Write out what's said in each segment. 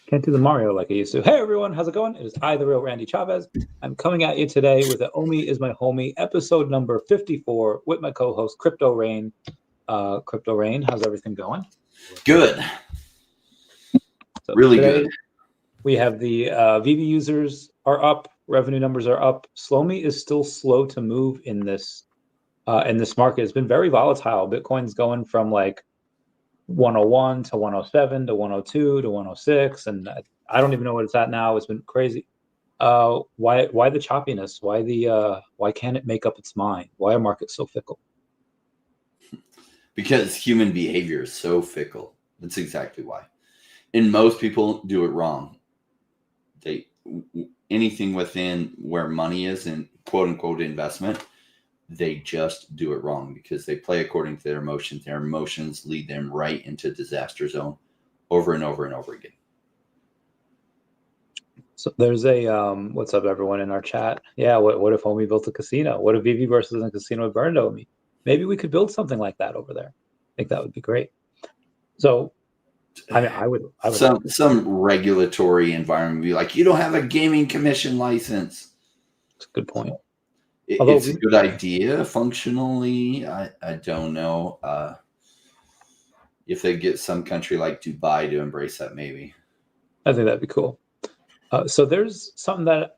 Can't do the Mario like I used to. Hey everyone, how's it going? It is I, the real Randy Chavez. I'm coming at you today with the OMI is my homie, episode number 54, with my co-host Crypto Rain. Crypto Rain, how's everything going? Good. So really today, good. We have the VeVe users are up, revenue numbers are up. Slomi is still slow to move in this market. It's been very volatile. Bitcoin's going from like 101 to 107 to 102 to 106, and I don't even know what it's at now. It's been crazy. Why the choppiness? Why can't it make up its mind? Why are markets so fickle? Because human behavior is so fickle. That's exactly why. And most people do it wrong. Anything within where money is in quote unquote investment, they just do it wrong because they play according to their emotions. Their emotions lead them right into disaster zone over and over and over again. So there's a what's up everyone in our chat? Yeah, what if OMI built a casino? What if VeVe versus a casino burned OMI? Maybe we could build something like that over there. I think that would be great. So I mean, I would some regulatory environment would be like, you don't have a gaming commission license. That's a good point. It's a good idea functionally. I don't know if they get some country like Dubai to embrace that. Maybe I think that'd be cool. So there's something that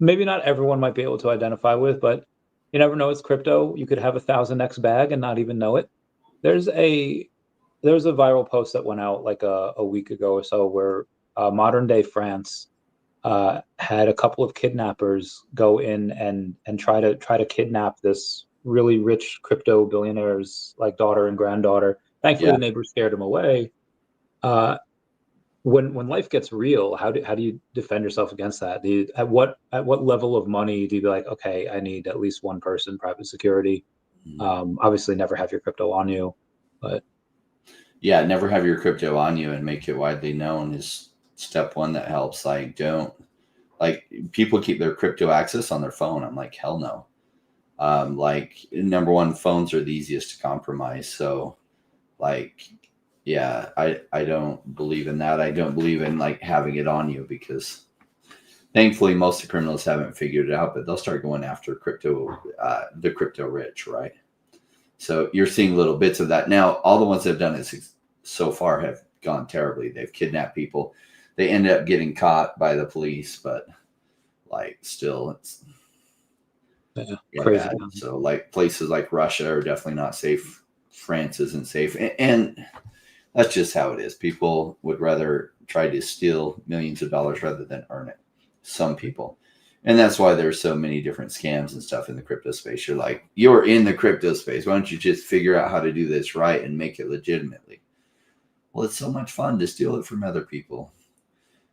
maybe not everyone might be able to identify with, but you never know. It's crypto. You could have 1,000x bag and not even know it. There's a viral post that went out like a week ago or so where modern day France had a couple of kidnappers go in and try to kidnap this really rich crypto billionaire's like daughter and granddaughter. Thankfully, the neighbors scared him away. When life gets real, how do you defend yourself against that? At what level of money do you be like, okay, I need at least one person, private security? Obviously, never have your crypto on you, but yeah, never have your crypto on you and make it widely known is step one that helps. Like, don't people keep their crypto access on their phone. I'm like, hell no. Like, number one, phones are the easiest to compromise. So like, yeah, I don't believe in that. I don't believe in like having it on you because thankfully most of the criminals haven't figured it out, but they'll start going after the crypto rich, right? So you're seeing little bits of that. Now, all the ones that have done it so far have gone terribly. They've kidnapped people. They end up getting caught by the police, but like still it's crazy. bad. So like places like Russia are definitely not safe. France isn't safe. And that's just how it is. People would rather try to steal millions of dollars rather than earn it. Some people. And that's why there's so many different scams and stuff in the crypto space. You're like, you're in the crypto space. Why don't you just figure out how to do this right and make it legitimately? Well, it's so much fun to steal it from other people.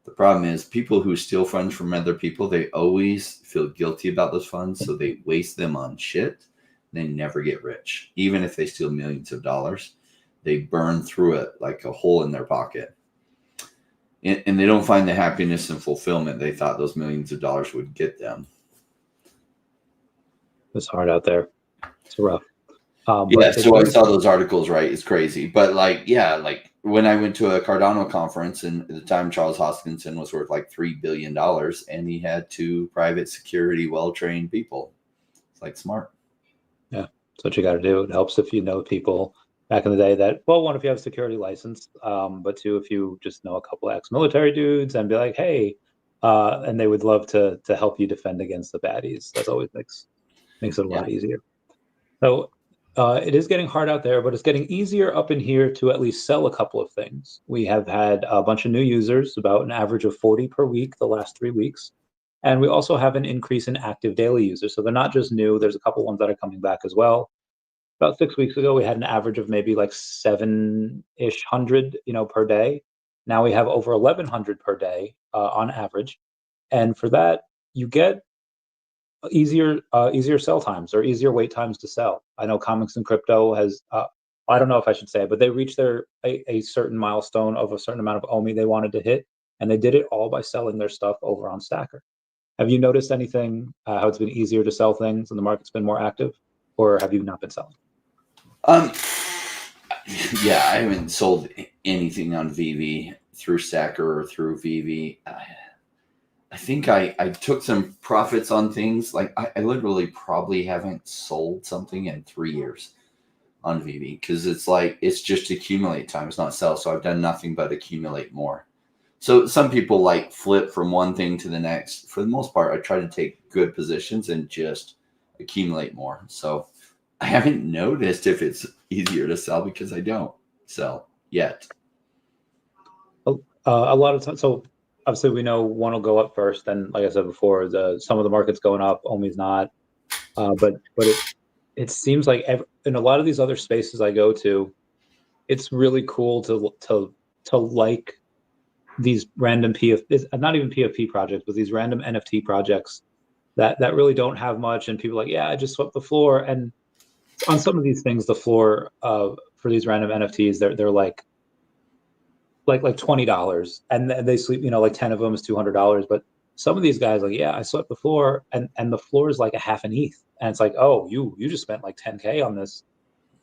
The problem is people who steal funds from other people, they always feel guilty about those funds. So they waste them on shit. They never get rich. Even if they steal millions of dollars, they burn through it like a hole in their pocket. And they don't find the happiness and fulfillment they thought those millions of dollars would get them. It's hard out there. It's rough. So I saw those articles, right? It's crazy. But like when I went to a Cardano conference, and at the time Charles Hoskinson was worth like $3 billion, and he had 2 private security, well-trained people. It's like smart. Yeah, that's what you got to do. It helps if you know people back in the day that, well, one, if you have a security license, but 2, if you just know a couple of ex-military dudes and be like, hey, and they would love to help you defend against the baddies. That always makes it a lot easier. So it is getting hard out there, but it's getting easier up in here to at least sell a couple of things. We have had a bunch of new users, about an average of 40 per week the last 3 weeks. And we also have an increase in active daily users. So they're not just new. There's a couple ones that are coming back as well. About 6 weeks ago, we had an average of maybe like 7-ish hundred, per day. Now we have over 1,100 per day on average. And for that, you get easier sell times or easier wait times to sell. I know Comics and Crypto has, I don't know if I should say, but they reached a certain milestone of a certain amount of OMI they wanted to hit. And they did it all by selling their stuff over on Stacker. Have you noticed anything, how it's been easier to sell things and the market's been more active, or have you not been selling? Yeah, I haven't sold anything on VeVe through Stacker or through VeVe. I think I took some profits on things. Like I literally probably haven't sold something in 3 years on VeVe because it's like it's just accumulate time. It's not sell. So I've done nothing but accumulate more. So some people like flip from one thing to the next. For the most part, I try to take good positions and just accumulate more. So I haven't noticed if it's easier to sell because I don't sell yet. A lot of times, so obviously we know one will go up first, and like I said before, some of the market's going up, OMI's not. But it seems like in a lot of these other spaces I go to, it's really cool to like these random not even PFP projects, but these random NFT projects that really don't have much, and people are like, yeah, I just swept the floor. And on some of these things, the floor for these random NFTs, they're like $20, and they sleep, like 10 of them is $200. But some of these guys, like, yeah, I swept the floor, and the floor is like a half an ETH, and it's like, oh, you just spent like 10K on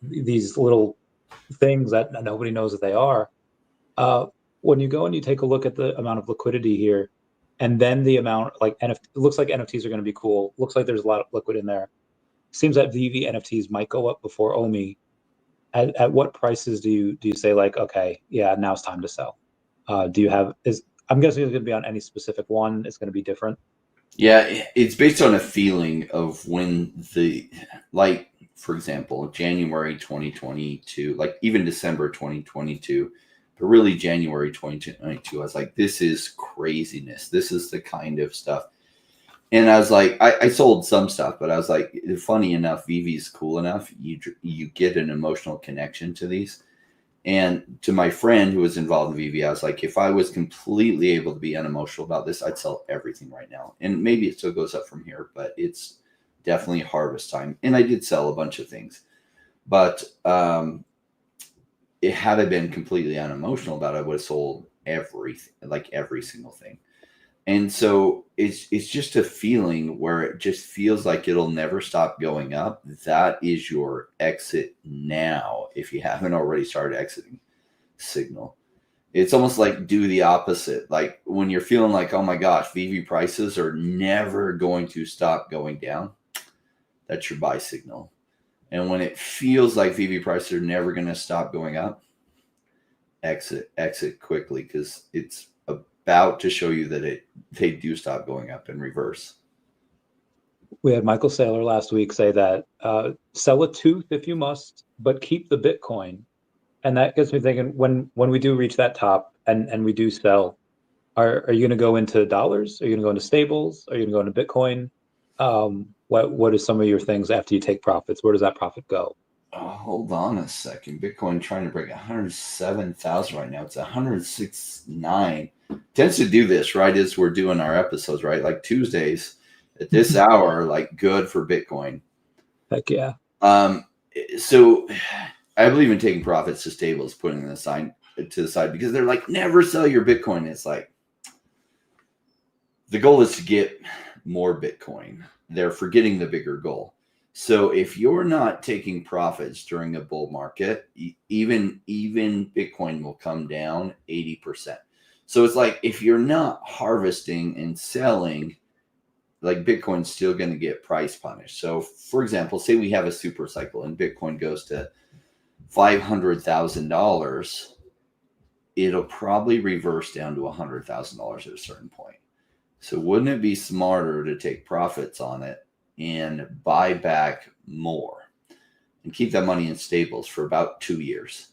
these little things that nobody knows that they are. When you go and you take a look at the amount of liquidity here, and then the amount, like NFT, it looks like NFTs are going to be cool. Looks like there's a lot of liquid in there. Seems that VeVe NFTs might go up before OMI. At what prices do you say, like, okay, yeah, now it's time to sell? Do you have I'm guessing it's going to be on any specific one. It's going to be different. Yeah, it's based on a feeling of when like, for example, January 2022, like even December 2022, but really January 2022, I was like, this is craziness. This is the kind of stuff. And I was like, I sold some stuff, but I was like, funny enough, VeVe's cool enough. You get an emotional connection to these. And to my friend who was involved in VeVe, I was like, if I was completely able to be unemotional about this, I'd sell everything right now. And maybe it still goes up from here, but it's definitely harvest time. And I did sell a bunch of things, but it had I been completely unemotional about it, I would have sold everything, like every single thing. And so it's just a feeling where it just feels like it'll never stop going up. That is your exit now if you haven't already started exiting signal. It's almost like do the opposite. Like when you're feeling like, oh my gosh, VeVe prices are never going to stop going down, that's your buy signal. And when it feels like VeVe prices are never going to stop going up, exit quickly because it's about to show you that they do stop going up in reverse. We had Michael Saylor last week say that sell a tooth if you must, but keep the Bitcoin. And that gets me thinking, when we do reach that top and we do sell, are you going to go into dollars? Are you going to go into stables? Are you going to go into Bitcoin? What are some of your things after you take profits? Where does that profit go? Hold on a second. Bitcoin trying to break 107,000 right now. It's 106.9. Tends to do this right as we're doing our episodes, right? Like Tuesdays at this hour, like good for Bitcoin. Heck yeah. So I believe in taking profits to stables, putting them to the side because they're like, never sell your Bitcoin. It's like the goal is to get more Bitcoin. They're forgetting the bigger goal. So if you're not taking profits during a bull market, even Bitcoin will come down 80%. So it's like if you're not harvesting and selling, like Bitcoin's still going to get price punished. So for example, say we have a super cycle and Bitcoin goes to $500,000, it'll probably reverse down to $100,000 at a certain point. So wouldn't it be smarter to take profits on it and buy back more and keep that money in stables for about 2 years?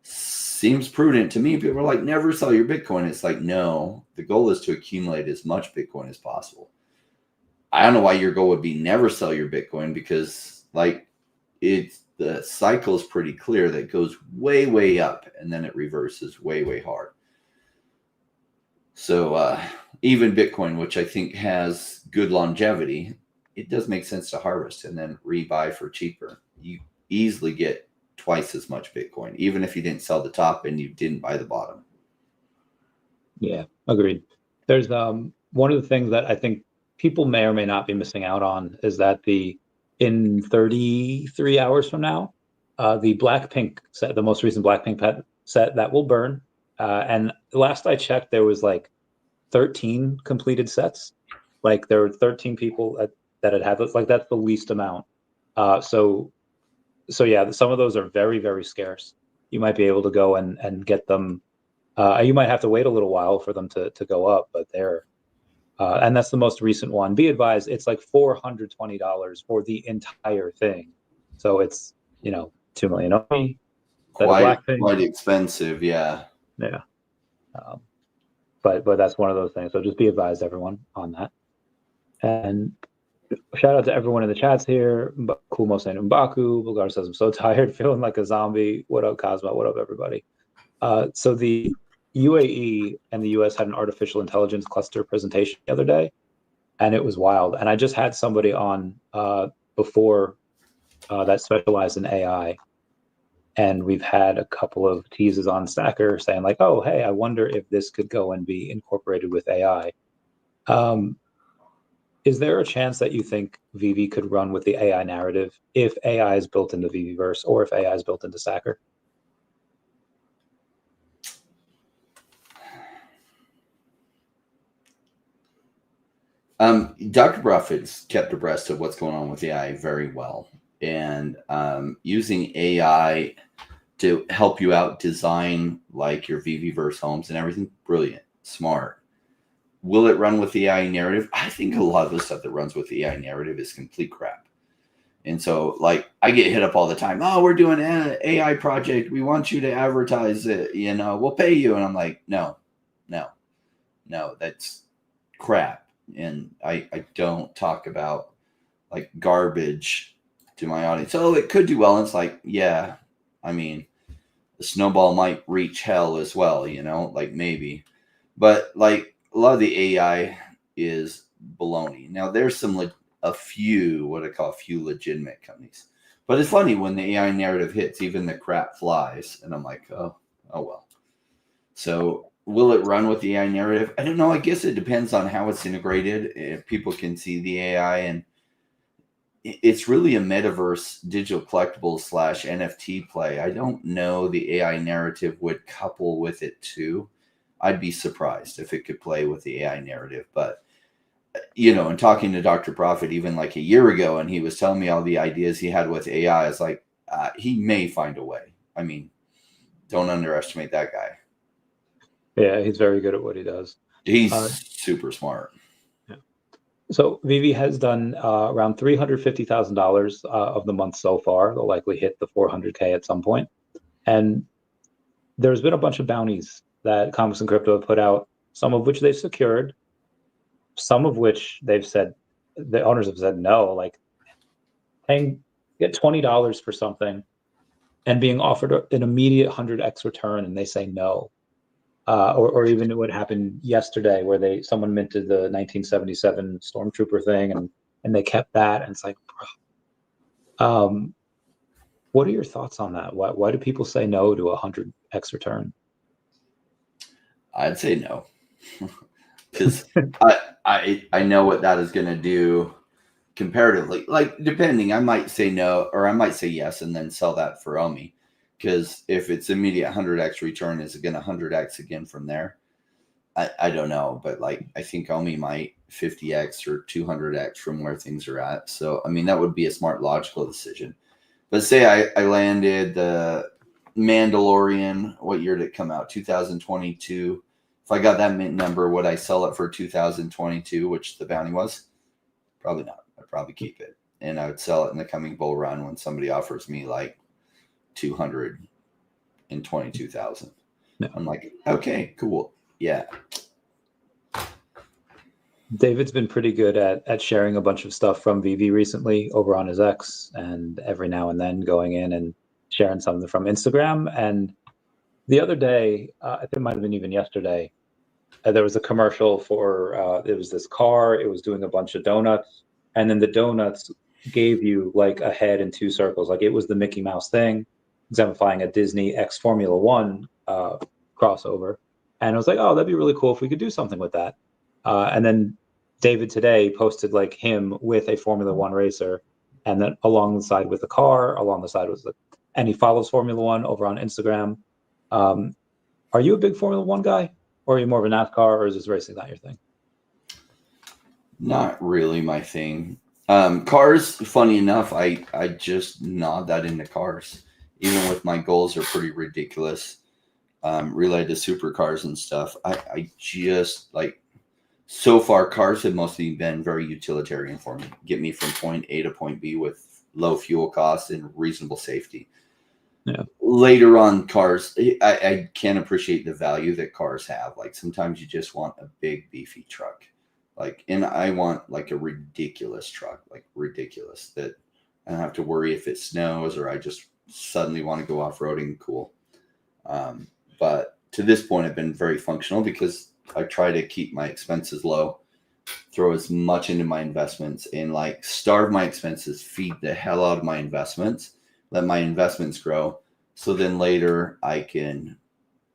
Seems prudent to me. People are like, never sell your Bitcoin. It's like, no, the goal is to accumulate as much Bitcoin as possible. I don't know why your goal would be never sell your Bitcoin because like the cycle is pretty clear that it goes way, way up and then it reverses way, way hard. So even Bitcoin, which I think has good longevity, it does make sense to harvest and then rebuy for cheaper. You easily get twice as much Bitcoin, even if you didn't sell the top and you didn't buy the bottom. Yeah, agreed. There's one of the things that I think people may or may not be missing out on is that in 33 hours from now, the Blackpink set, the most recent Blackpink pet set, that will burn. And last I checked, there was like 13 completed sets. Like there were 13 people that had it. Like that's the least amount. So yeah, some of those are very, very scarce. You might be able to go and get them. You might have to wait a little while for them to go up, but they're and that's the most recent one. Be advised, it's like $420 for the entire thing. So it's 2 million OMI. Quite expensive, yeah. Yeah. But that's one of those things. So just be advised, everyone, on that. And shout out to everyone in the chats here. Kumo saying Mbaku. Bulgar says, I'm so tired, feeling like a zombie. What up, Cosmo? What up, everybody? So the UAE and the US had an artificial intelligence cluster presentation the other day, and it was wild. And I just had somebody on before that specialized in AI. And we've had a couple of teases on Stacker saying like, oh, hey, I wonder if this could go and be incorporated with AI. Is there a chance that you think VeVe could run with the AI narrative if AI is built into VeVeverse or if AI is built into Stacker? Dr. Profit's kept abreast of what's going on with AI very well. And using AI to help you out design like your VeVeverse homes and everything, brilliant, smart. Will it run with the AI narrative? I think a lot of the stuff that runs with the AI narrative is complete crap. And so, like, I get hit up all the time. Oh, we're doing an AI project. We want you to advertise it. We'll pay you. And I'm like, no, that's crap. And I don't talk about like garbage to my audience. Oh, it could do well. And it's like, yeah, I mean, the snowball might reach hell as well, like maybe. But like a lot of the AI is baloney. Now there's a few legitimate companies. But it's funny when the AI narrative hits, even the crap flies. And I'm like, oh well. So will it run with the AI narrative? I don't know. I guess it depends on how it's integrated. If people can see the AI, and it's really a metaverse digital collectibles / NFT play. I don't know the AI narrative would couple with it too. I'd be surprised if it could play with the AI narrative. But, and talking to Dr. Profit even like a year ago, and he was telling me all the ideas he had with AI, I was like, he may find a way. I mean, don't underestimate that guy. Yeah, he's very good at what he does. He's super smart. So VeVe has done around $350,000 of the month so far. They'll likely hit the 400K at some point. And there's been a bunch of bounties that Comics and Crypto have put out, some of which they've secured, some of which they've said, the owners have said no, like get $20 for something and being offered an immediate 100x return, and they say no. Or even what happened yesterday where someone minted the 1977 Stormtrooper thing and they kept that, and it's like, bro. What are your thoughts on that? Why do people say no to 100x return? I'd say no, because I know what that is going to do comparatively. Like depending, I might say no, or I might say yes, and then sell that for OMI. Because if it's immediate 100x return, is it going to 100x again from there? I don't know, but like I think OMI might 50x or 200x from where things are at. So I mean that would be a smart, logical decision. But say I landed the Mandalorian. What year did it come out? 2022. If I got that mint number, would I sell it for 2022, which the bounty was? Probably not. I'd probably keep it, and I would sell it in the coming bull run when somebody offers me like 222,000. No. I'm like, okay, cool. Yeah. David's been pretty good at sharing a bunch of stuff from VeVe recently over on his X, and every now and then going in and sharing something from Instagram. And the other day, I think it might have been even yesterday, there was a commercial for, it was this car, it was doing a bunch of donuts, and then the donuts gave you like a head and two circles. Like it was the Mickey Mouse thing, exemplifying a Disney X Formula One crossover. And I was like, oh, that'd be really cool if we could do something with that. And then David today posted like him with a Formula One racer, and then along the side with the car, along the side was the, and he follows Formula One over on Instagram. Are you a big Formula One guy, or are you more of a NASCAR, or is this racing not your thing? Not really my thing. Cars, funny enough, I just nod that into cars. Even with my goals are pretty ridiculous, related to supercars and stuff. I just like, so far cars have mostly been very utilitarian for me. Get me from point A to point B with low fuel costs and reasonable safety. Yeah. Later on, cars, I can appreciate the value that cars have. Like sometimes you just want a big beefy truck. Like, and I want like a ridiculous truck, like ridiculous, that I don't have to worry if it snows or I just suddenly want to go off-roading. Cool. But to this point, I've been very functional because I try to keep my expenses low, throw as much into my investments, and like starve my expenses, feed the hell out of my investments, let my investments grow. So then later I can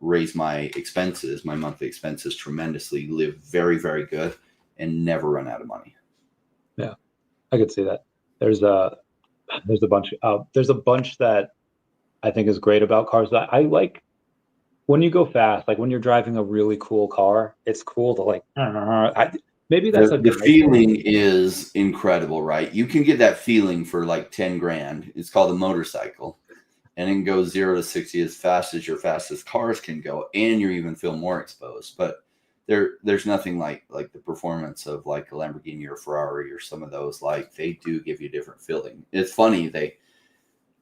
raise my expenses, my monthly expenses tremendously, live very, very good, and never run out of money. Yeah, I could see that. There's a bunch. There's a bunch that I think is great about cars. That I like when you go fast, like when you're driving a really cool car. It's cool to like. Maybe that's The feeling is incredible, right? You can get that feeling for like 10 grand. It's called a motorcycle, and it can go 0 to 60 as fast as your fastest cars can go, and you even feel more exposed. But there's nothing like the performance of like a Lamborghini or Ferrari or some of those. Like they do give you a different feeling. It's funny, they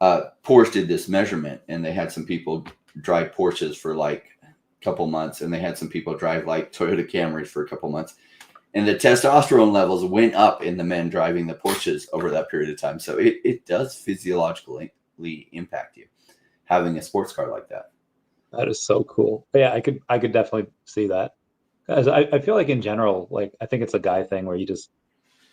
Porsche did this measurement, and they had some people drive Porsches for like a couple months, and they had some people drive like Toyota Camrys for a couple months, and the testosterone levels went up in the men driving the Porsches over that period of time. So it does physiologically impact you having a sports car like that. That is so cool. But yeah, I could definitely see that. As I feel like in general, like I think it's a guy thing where you just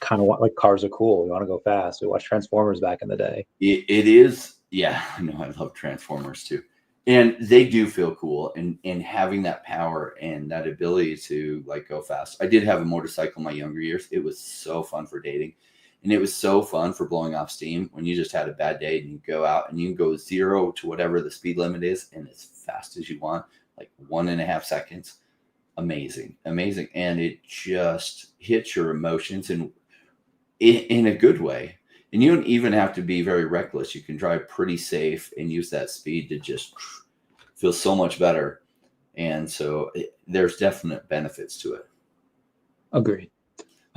kind of want, like, cars are cool. We want to go fast. We watched Transformers back in the day. It is. Yeah, I know. I love Transformers too. And they do feel cool, and having that power and that ability to like go fast. I did have a motorcycle in my younger years. It was so fun for dating, and it was so fun for blowing off steam when you just had a bad day and you go out and you can go 0 to whatever the speed limit is, and as fast as you want, like 1.5 seconds. Amazing. And it just hits your emotions in a good way. And you don't even have to be very reckless. You can drive pretty safe and use that speed to just feel so much better. And so there's definite benefits to it. Agreed.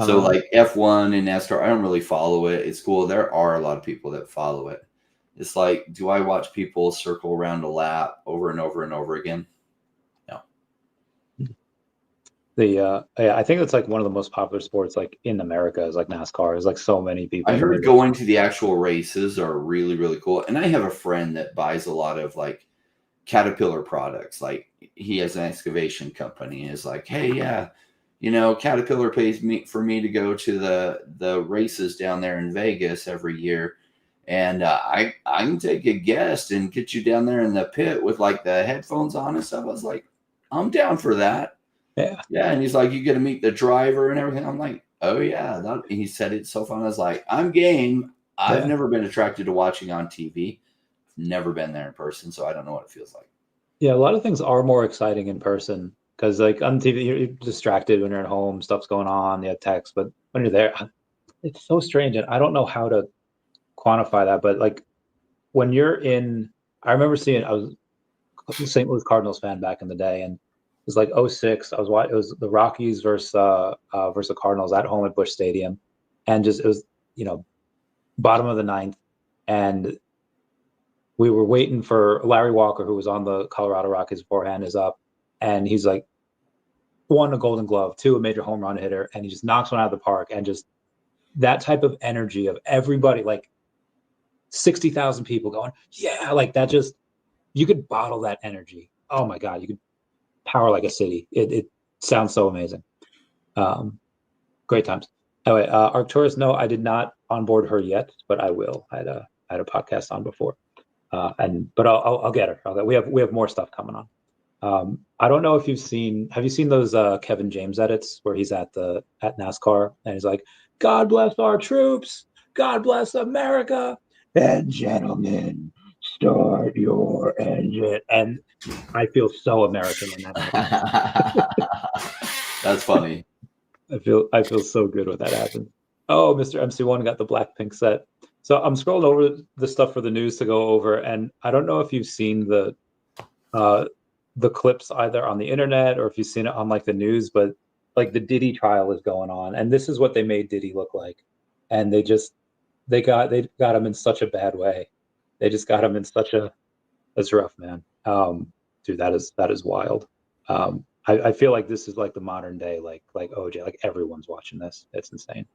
So like F1 and NASCAR, I don't really follow it. It's cool. There are a lot of people that follow it. It's like, do I watch people circle around a lap over and over and over again? No. I think it's like one of the most popular sports like in America is like NASCAR. There's like so many people. I heard going to the actual races are really, really cool. And I have a friend that buys a lot of like Caterpillar products. Like he has an excavation company and is like, hey, yeah, you know, Caterpillar pays me to go to the races down there in Vegas every year. And I can take a guest and get you down there in the pit with like the headphones on and stuff. I was like, I'm down for that. Yeah. And he's like, you get to meet the driver and everything. I'm like, oh yeah. He said it's so fun. I was like, I'm game. I've never been attracted to watching on TV. Never been there in person, so I don't know what it feels like. Yeah, a lot of things are more exciting in person because like on TV you're distracted when you're at home, stuff's going on, you have text, but when you're there, it's so strange, and I don't know how to quantify that, but like when you're in, I remember seeing, I was a St. Louis Cardinals fan back in the day, and it was like 06. I was watching, it was the Rockies versus the Cardinals at home at Busch Stadium, and just it was, you know, bottom of the ninth, and we were waiting for Larry Walker, who was on the Colorado Rockies beforehand, is up, and he's like, 1, a Golden Glove, 2, a major home run hitter, and he just knocks one out of the park, and just that type of energy of everybody, like 60,000 people going, yeah, like that, just, you could bottle that energy. Oh my God, you could power like a city. It sounds so amazing. Great times. Anyway, Arcturus, no, I did not onboard her yet, but I will. I had a podcast on before, but I'll get her. We have more stuff coming on. I don't know if have you seen those Kevin James edits where he's at NASCAR and he's like, God bless our troops, God bless America, and gentlemen, start your engine. And I feel so American when that happens. That's funny. I feel so good when that happens. Oh, Mr. MC1 got the Blackpink set. So I'm scrolling over the stuff for the news to go over, and I don't know if you've seen the clips either on the internet or if you've seen it on like the news, but like the Diddy trial is going on, and this is what they made Diddy look like. And they got him in such a bad way. They just got him in such a, that's rough, man. Dude, that is wild. I feel like this is like the modern day, like OJ, like everyone's watching this. It's insane.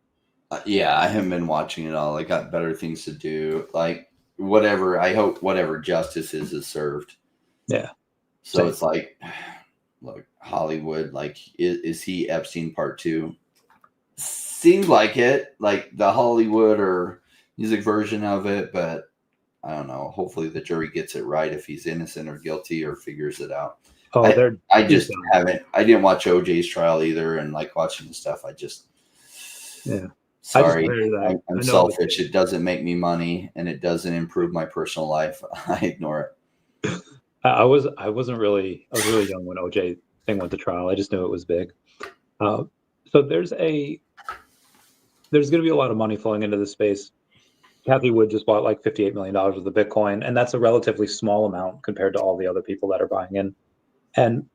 Yeah, I haven't been watching it all. I got better things to do. Like whatever, I hope whatever justice is served. Yeah. So same. It's like, look, Hollywood, like, is he Epstein part 2? Seems like it, like the Hollywood or music version of it, but I don't know. Hopefully the jury gets it right if he's innocent or guilty or figures it out. Oh, I just haven't. I didn't watch OJ's trial either, and like watching the stuff, I just sorry, I'm selfish. It doesn't make me money, and it doesn't improve my personal life. I ignore it. I was really young when OJ thing went to trial. I just knew it was big. So there's going to be a lot of money flowing into this space. Kathy Wood just bought like $58 million of the Bitcoin, and that's a relatively small amount compared to all the other people that are buying in. And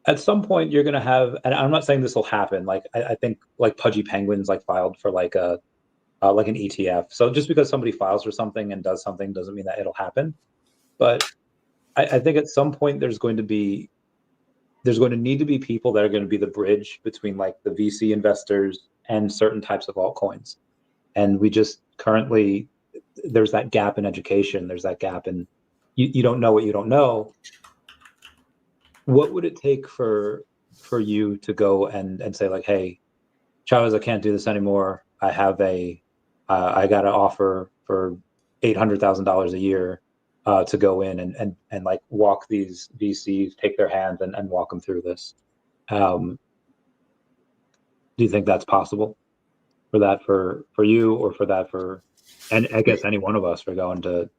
at some point you're going to have, and I'm not saying this will happen. Like I think like Pudgy Penguins like filed for like an ETF. So just because somebody files for something and does something doesn't mean that it'll happen. But I think at some point there's going to need to be people that are going to be the bridge between like the VC investors and certain types of altcoins. And we just currently, there's that gap in education. There's that gap in, you don't know what you don't know. What would it take for you to go and say like, hey, Chavez, I can't do this anymore. I have I got an offer for $800,000 a year to go in and like walk these VCs, take their hands and walk them through this. Do you think that's possible for you or and I guess any one of us for going to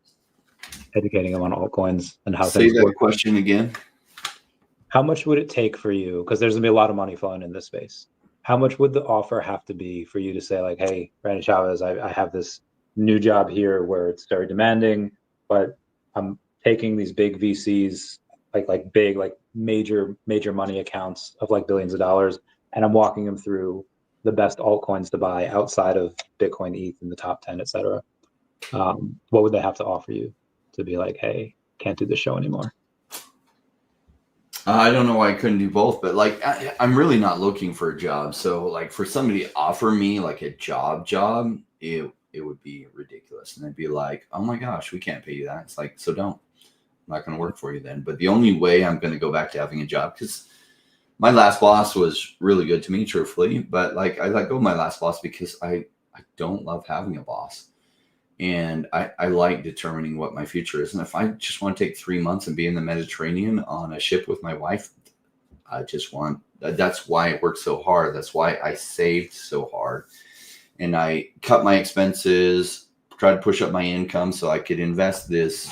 educating them on altcoins and how things work? Say that question again. How much would it take for you? Because there's gonna be a lot of money flowing in this space. How much would the offer have to be for you to say like, hey, Brandon Chavez, I have this new job here where it's very demanding, but I'm taking these big VCs, like big, like major major money accounts of like billions of dollars, and I'm walking them through the best altcoins to buy outside of Bitcoin, ETH in the top 10, et cetera. What would they have to offer you to be like, hey, can't do this show anymore? I don't know why I couldn't do both, but like I'm really not looking for a job. So like for somebody to offer me like a job, it would be ridiculous. And I'd be like, oh my gosh, we can't pay you that. It's like, so don't. I'm not going to work for you then. But the only way I'm going to go back to having a job, because my last boss was really good to me, truthfully. But like I let go of my last boss because I don't love having a boss. And I like determining what my future is. And if I just want to take 3 months and be in the Mediterranean on a ship with my wife, that's why I worked so hard. That's why I saved so hard. And I cut my expenses, tried to push up my income so I could invest this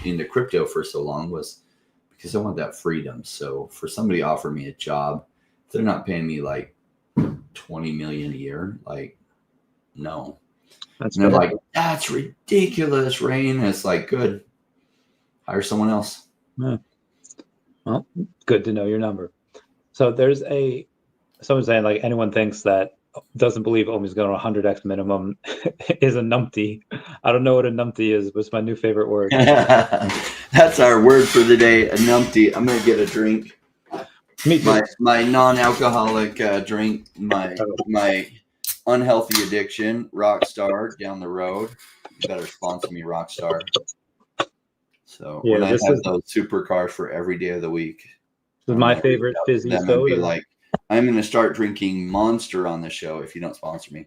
into crypto for so long, was because I want that freedom. So for somebody to offer me a job, if they're not paying me like $20 million a year, like, no. And they're like, that's ridiculous, Rain. And it's like, good. Hire someone else. Yeah. Well, good to know your number. So there's someone saying like anyone thinks that doesn't believe OMI's going to 100x minimum is a numpty. I don't know what a numpty is, but it's my new favorite word. That's our word for the day, a numpty. I'm going to get a drink. Me too. My non-alcoholic drink, my unhealthy addiction, Rockstar down the road. You better sponsor me, Rockstar. So yeah, when I have those supercars for every day of the week. This is my favorite fizzy soda. Be like, I'm going to start drinking Monster on the show if you don't sponsor me.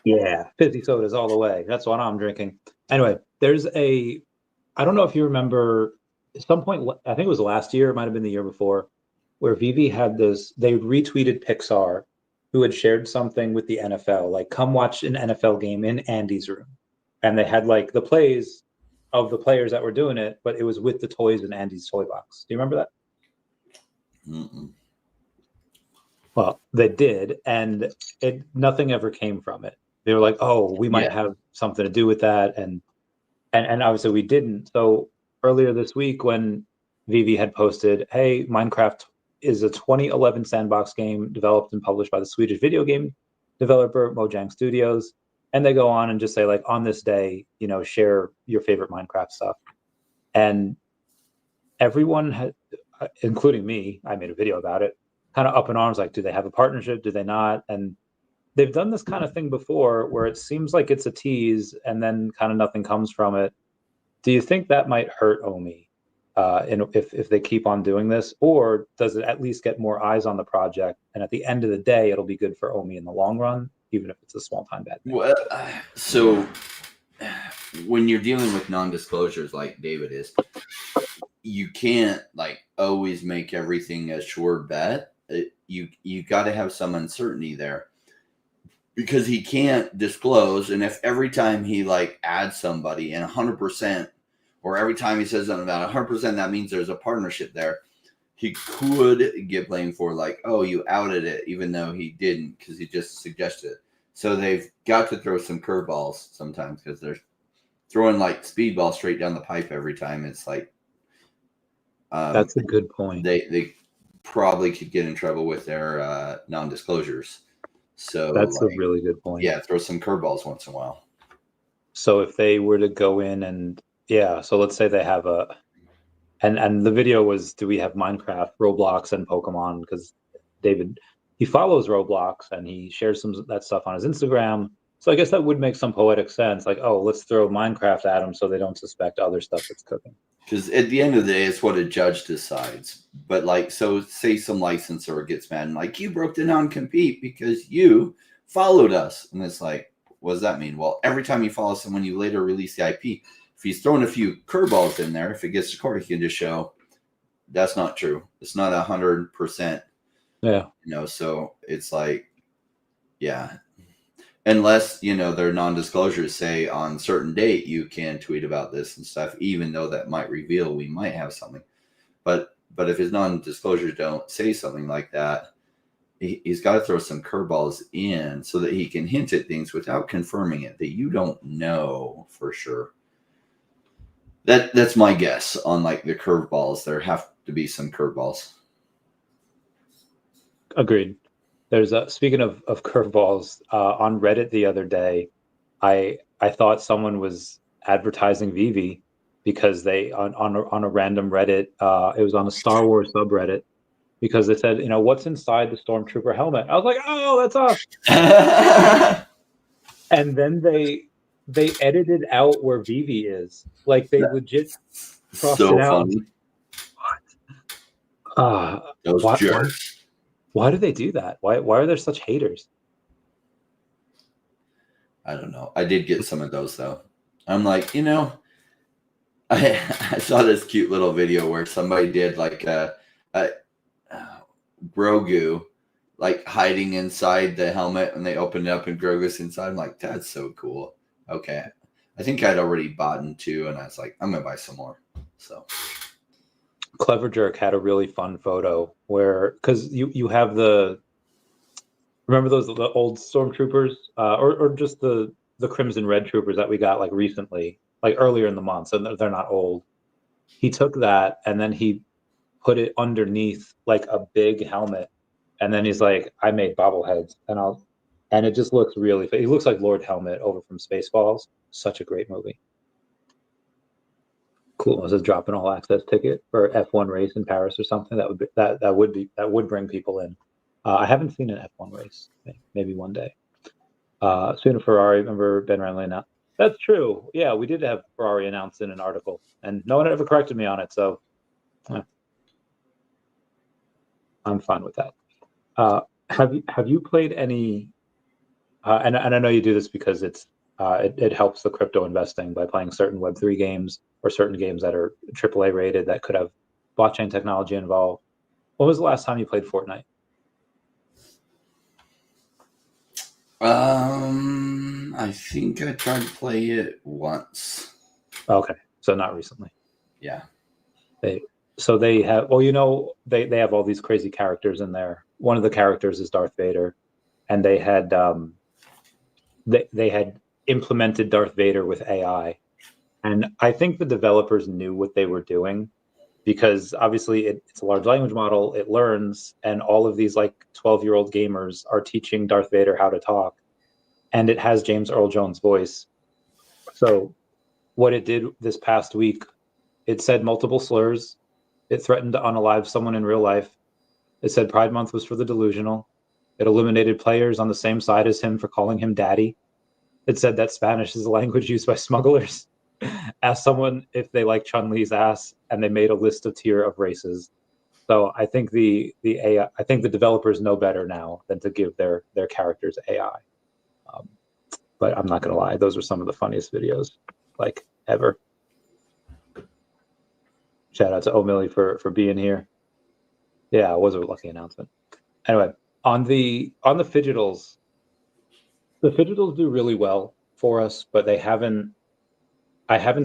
Yeah, fizzy sodas all the way. That's what I'm drinking. Anyway, I don't know if you remember, at some point, I think it was last year, it might have been the year before, where VeVe had this, they retweeted Pixar, who had shared something with the NFL, like come watch an NFL game in Andy's room. and they had like the plays of the players that were doing it, but it was with the toys in Andy's toy box. Do you remember that? Mm-mm. Well, they did, and nothing ever came from it. They were like, "Oh, we might have something to do with that," and obviously we didn't. So earlier this week, when VeVe had posted, "Hey, Minecraft is a 2011 sandbox game developed and published by the Swedish video game developer Mojang Studios," and they go on and just say, like, on this day, you know, share your favorite Minecraft stuff, and everyone had, including me, I made a video about it, kind of up in arms, like, do they have a partnership? Do they not? And they've done this kind of thing before where it seems like it's a tease and then kind of nothing comes from it. Do you think that might hurt OMI if they keep on doing this, or does it at least get more eyes on the project? And at the end of the day, it'll be good for OMI in the long run, even if it's a small time bad thing. Well, so when you're dealing with non-disclosures like David is, you can't like always make everything a sure bet. You got to have some uncertainty there, because he can't disclose. And if every time he like adds somebody and 100%, or every time he says something about 100%, that means there's a partnership there, he could get blamed for like, oh, you outed it, even though he didn't, because he just suggested it. So they've got to throw some curveballs sometimes, because they're throwing like speedball straight down the pipe every time. It's like, that's a good point. They probably could get in trouble with their non-disclosures. So that's like, a really good point. Yeah, throw some curveballs once in a while. So if they were to go in and so let's say they have and the video was, do we have Minecraft, Roblox, and Pokemon? Because David, he follows Roblox and he shares some of that stuff on his Instagram. So I guess that would make some poetic sense. Like, oh, let's throw Minecraft at them so they don't suspect other stuff that's cooking. Because at the end of the day, it's what a judge decides. But like, so say some licensor gets mad and like, you broke the non-compete because you followed us. And it's like, what does that mean? Well, every time you follow someone, you later release the IP. If he's throwing a few curveballs in there, if it gets to court, he can just show that's not true. It's not 100%. Yeah. You know, so it's like, yeah. Unless, you know, their non-disclosures say on certain date you can tweet about this and stuff, even though that might reveal we might have something. But if his non-disclosures don't say something like that, he's got to throw some curveballs in so that he can hint at things without confirming it, that you don't know for sure. That's my guess on like the curveballs. There have to be some curveballs. Agreed. There's speaking of curveballs, on Reddit the other day, I thought someone was advertising VeVe because they on a random Reddit, it was on a Star Wars subreddit, because they said, you know, what's inside the Stormtrooper helmet? I was like, oh, that's us. And then they edited out where VeVe is. Like they legit crossed so it out. Funny. What? Those jerks. Why do they do that? Why are there such haters? I don't know. I did get some of those though. I'm like, you know, I saw this cute little video where somebody did like a Grogu like hiding inside the helmet, and they opened it up and Grogu's inside. I'm like, that's so cool. Okay. I think I'd already bought into, and I was like, I'm gonna buy some more. So Clever Jerk had a really fun photo where, because you have remember the old Stormtroopers, or just the Crimson Red Troopers that we got like recently, like earlier in the month, so they're not old. He took that and then he put it underneath like a big helmet, and then he's like, I made bobbleheads, and it just looks really, he looks like Lord Helmet over from Spaceballs. Such a great movie. Cool. This is drop an all access ticket for F1 race in Paris or something. That would bring people in. I haven't seen an F1 race. Maybe one day. Soon a Ferrari. Remember Ben Ranley announced. That's true. Yeah, we did have Ferrari announced in an article, and no one ever corrected me on it. So I'm fine with that. Have you played any? And I know you do this because it helps the crypto investing by playing certain Web3 games or certain games that are AAA rated that could have blockchain technology involved. When was the last time you played Fortnite? I think I tried to play it once. Okay, so not recently. Yeah. They have, well, they have all these crazy characters in there. One of the characters is Darth Vader, and they had implemented Darth Vader with AI, and I think the developers knew what they were doing, because obviously it's a large language model, it learns, and all of these like 12-year-old gamers are teaching Darth Vader how to talk, and it has James Earl Jones' voice. So what it did this past week, it said multiple slurs. It threatened to unalive someone in real life. It said Pride Month was for the delusional. It eliminated players on the same side as him for calling him daddy. It said that Spanish is a language used by smugglers. Asked someone if they like Chun-Li's ass, and they made a list of tier of races. So I think the AI, I think the developers know better now than to give their characters AI. But I'm not gonna lie, those are some of the funniest videos like ever. Shout out to O'Milly for being here. Yeah, it was a lucky announcement. Anyway, on the Phygitals, the Phygitals do really well for us, but I haven't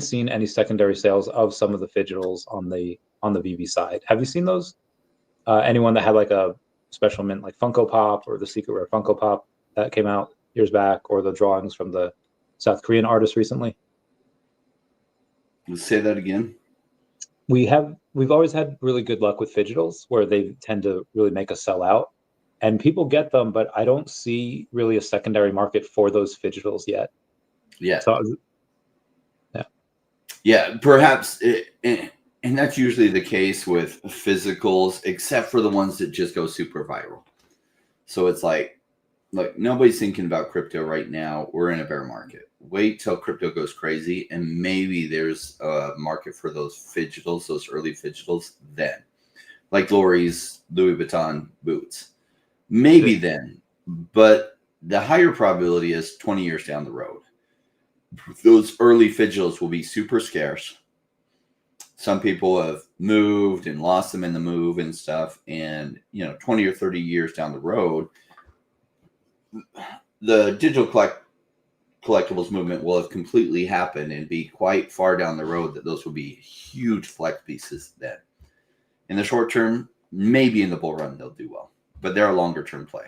seen any secondary sales of some of the Phygitals on the VeVe side. Have you seen those? Anyone that had like a special mint like Funko Pop or the Secret Rare Funko Pop that came out years back, or the drawings from the South Korean artist recently? Let's say that again. We've always had really good luck with Phygitals, where they tend to really make us sell out, and people get them, but I don't see really a secondary market for those Phygitals yet. Yeah. So, yeah, perhaps, and that's usually the case with physicals, except for the ones that just go super viral. So it's like, look, nobody's thinking about crypto right now. We're in a bear market. Wait till crypto goes crazy, and maybe there's a market for those Phygitals, those early Phygitals then. Like Lori's Louis Vuitton boots. Maybe then, but the higher probability is 20 years down the road. Those early Phygitals will be super scarce. Some people have moved and lost them in the move and stuff. And, 20 or 30 years down the road, the digital collectibles movement will have completely happened and be quite far down the road that those will be huge flex pieces then. In the short term, maybe in the bull run, they'll do well, but they're a longer term play.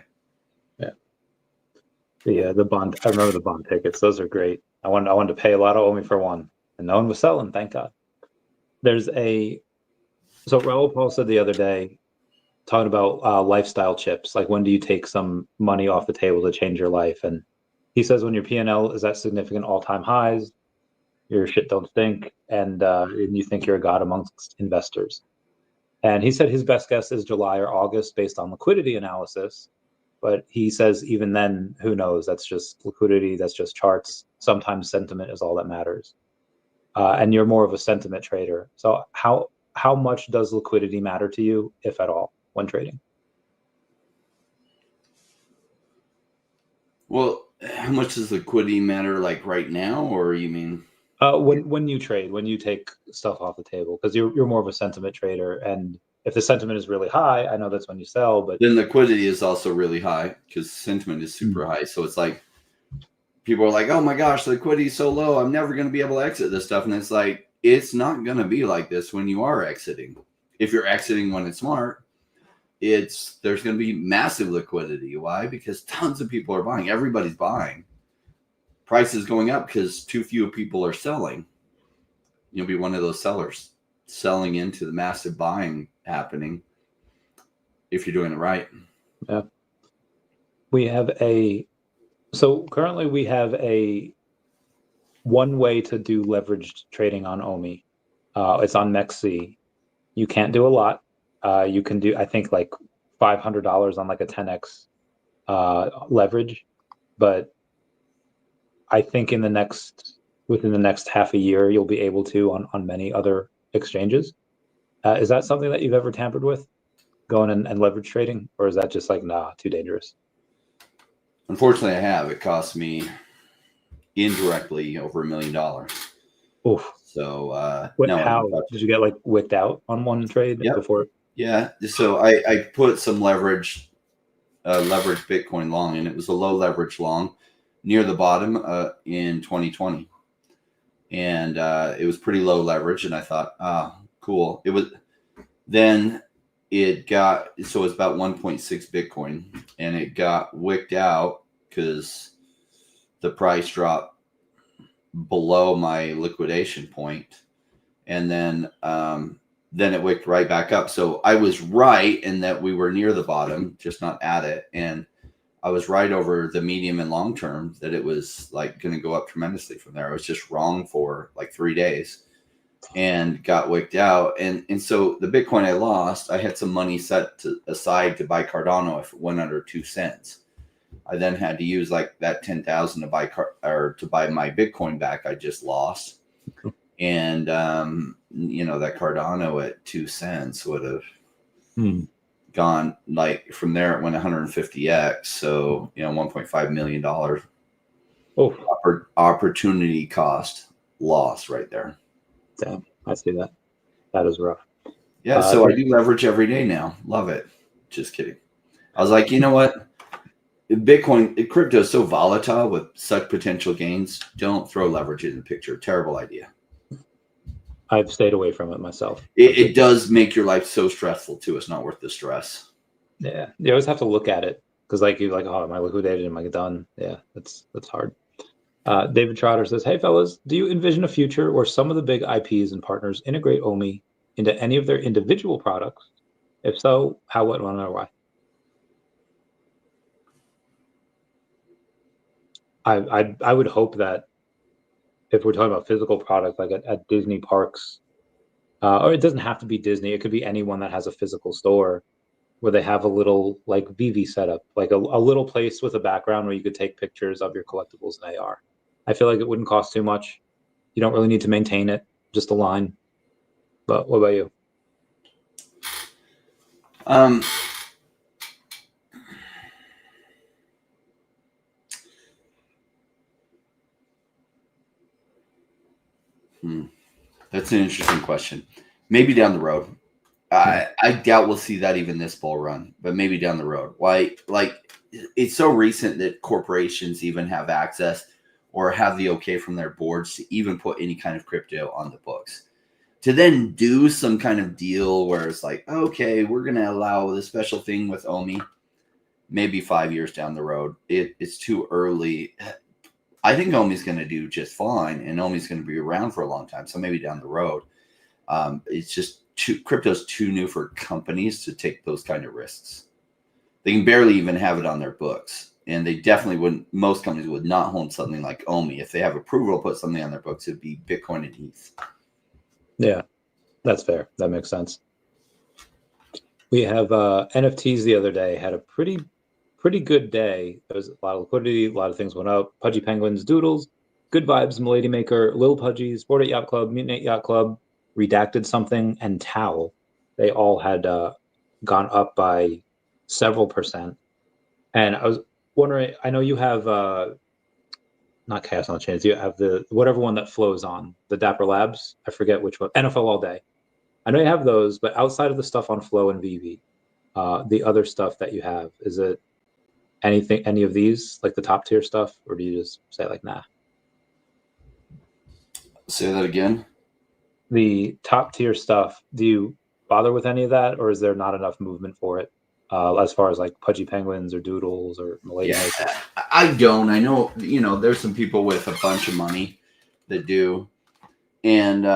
Yeah. The bond, I remember the bond tickets. Those are great. I wanted to pay a lot of OMI for one, and no one was selling, thank God. So Raul Paul said the other day, talking about lifestyle chips, like when do you take some money off the table to change your life? And he says when your P&L is at significant all-time highs, your shit don't stink, and you think you're a god amongst investors. And he said his best guess is July or August based on liquidity analysis. But he says even then, who knows? That's just liquidity. That's just charts. Sometimes sentiment is all that matters. And you're more of a sentiment trader. So how much does liquidity matter to you, if at all, when trading? Well, how much does liquidity matter, like right now, or you mean? When you trade, when you take stuff off the table, because you're more of a sentiment trader, and if the sentiment is really high, I know that's when you sell. But then liquidity is also really high because sentiment is super high. So it's like people are like, "Oh my gosh, liquidity is so low. I'm never going to be able to exit this stuff." And it's like, it's not going to be like this when you are exiting. If you're exiting when it's smart, there's going to be massive liquidity. Why? Because tons of people are buying. Everybody's buying. Price is going up because too few people are selling. You'll be one of those sellers selling into the massive buying happening if you're doing it right. Yeah. Currently we have a one way to do leveraged trading on OMI. It's on MEXC. You can't do a lot. You can do, I think, like $500 on like a 10x leverage, but I think within the next half a year, you'll be able to on many other exchanges. Is that something that you've ever tampered with, going and leverage trading, or is that just like, nah, too dangerous? Unfortunately, I have. It cost me indirectly over $1 million. Oof. So how did you get like wicked out on one trade before? Yeah. So I put some leverage Bitcoin long, and it was a low leverage long. near the bottom in 2020. And it was pretty low leverage. And I thought, cool. Then it got, so it's about 1.6 Bitcoin, and it got wicked out because the price dropped below my liquidation point. And then it wicked right back up. So I was right in that we were near the bottom, just not at it. And I was right over the medium and long term that it was like going to go up tremendously from there. I was just wrong for like 3 days and got wicked out. And so the Bitcoin I lost, I had some money set aside to buy Cardano if it went under 2 cents. I then had to use like that 10,000 to buy to buy my Bitcoin back I just lost. And that Cardano at 2 cents would have gone, like, from there it went 150x. So $1.5 million opportunity cost loss right there. Damn, I see that. That is rough. Yeah, so I do leverage every day now. Love it. Just kidding. I was like, you know what? Crypto is so volatile with such potential gains. Don't throw leverage in the picture. Terrible idea. I've stayed away from it myself. It does make your life so stressful too. It's not worth the stress. Yeah, you always have to look at it because, you're like, oh, am I liquidated? Am I done? Yeah, that's hard. David Trotter says, hey, fellas, do you envision a future where some of the big IPs and partners integrate OMI into any of their individual products? If so, how, what, when, or why? I would hope that if we're talking about physical products, like at Disney parks, or it doesn't have to be Disney, it could be anyone that has a physical store where they have a little like VeVe setup, like a little place with a background where you could take pictures of your collectibles and AR. I feel like it wouldn't cost too much. You don't really need to maintain it, just a line. But what about you? That's an interesting question. Maybe down the road. I doubt we'll see that even this bull run, but maybe down the road. Why? Like, it's so recent that corporations even have access or have the okay from their boards to even put any kind of crypto on the books. To then do some kind of deal where it's like, okay, we're going to allow this special thing with OMI, maybe 5 years down the road. It's too early. I think OMI's going to do just fine, and OMI's going to be around for a long time. So maybe down the road. It's just crypto's too new for companies to take those kind of risks. They can barely even have it on their books. And they definitely wouldn't, most companies would not hold something like OMI. If they have approval to put something on their books, it'd be Bitcoin and ETH. Yeah, that's fair. That makes sense. We have NFTs the other day had a pretty good day. There was a lot of liquidity, a lot of things went up. Pudgy Penguins, Doodles, Good Vibes, Milady Maker, Lil Pudgies, Bored Ape Yacht Club, Mutant Ape Yacht Club, Redacted Something, and Towel. They all had gone up by several percent. And I was wondering, I know you have not Chaos on the Chains, you have the whatever one that flows on, the Dapper Labs. I forget which one. NFL All Day. I know you have those, but outside of the stuff on Flow and VeVe, the other stuff that you have, is it any of these, like the top tier stuff, or do you just say like, nah? Say that again. The top tier stuff, do you bother with any of that, or is there not enough movement for it? As far as like Pudgy Penguins or Doodles or Milady Maker? I don't. I know, there's some people with a bunch of money that do. And,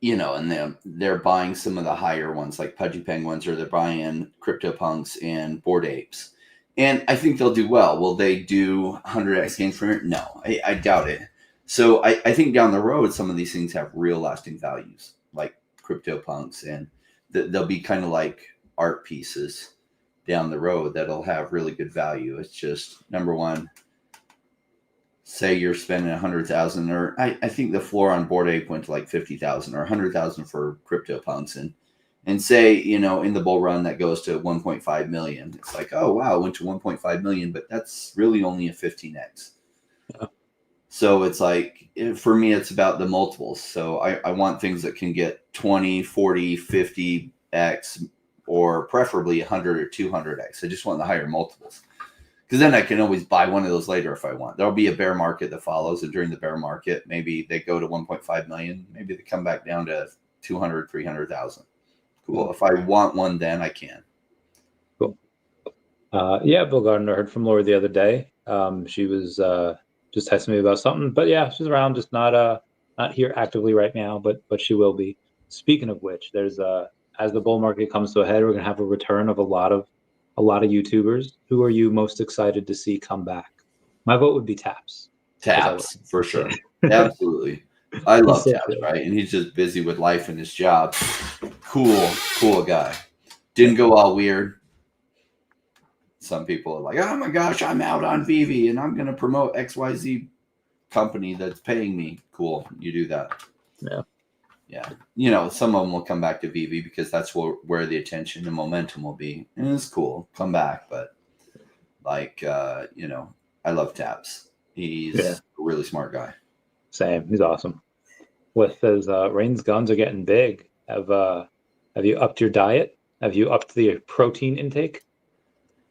and they're buying some of the higher ones like Pudgy Penguins, or they're buying CryptoPunks and Bored Apes. And I think they'll do well. Will they do 100x gains from it? No, I doubt it. So I think down the road, some of these things have real lasting values, like CryptoPunks, and they'll be kind of like art pieces down the road that'll have really good value. It's just, number one, say you're spending 100,000, or I think the floor on Bored Ape went to like 50,000 or 100,000 for CryptoPunks, and say, in the bull run that goes to 1.5 million. It's like, oh wow, it went to 1.5 million, but that's really only a 15x. Yeah. So it's like, for me, it's about the multiples. So I want things that can get 20, 40, 50x, or preferably 100 or 200x. I just want the higher multiples. Because then I can always buy one of those later if I want. There'll be a bear market that follows, and during the bear market, maybe they go to 1.5 million. Maybe they come back down to 200, 300,000. Cool. If I want one, then I can. Cool. Yeah, Bill Gardner, heard from Lori the other day. She was just texting me about something, but yeah, she's around, just not here actively right now, but she will be. Speaking of which, there's as the bull market comes to a head, we're gonna have a return of a lot of YouTubers. Who are you most excited to see come back? My vote would be Taps. Taps, for sure. Absolutely. I love so Taps, good. right? And he's just busy with life and his job. Cool guy. Didn't go all weird. Some people are like, oh my gosh, I'm out on VeVe and I'm going to promote XYZ company that's paying me. Cool. You do that. Yeah. You know, some of them will come back to VeVe because that's where the attention and momentum will be. And it's cool. Come back. But like, you know, I love Taps. He's a really smart guy. Same. He's awesome. With his Rain's guns are getting big. Have you upped your diet? Have you upped the protein intake?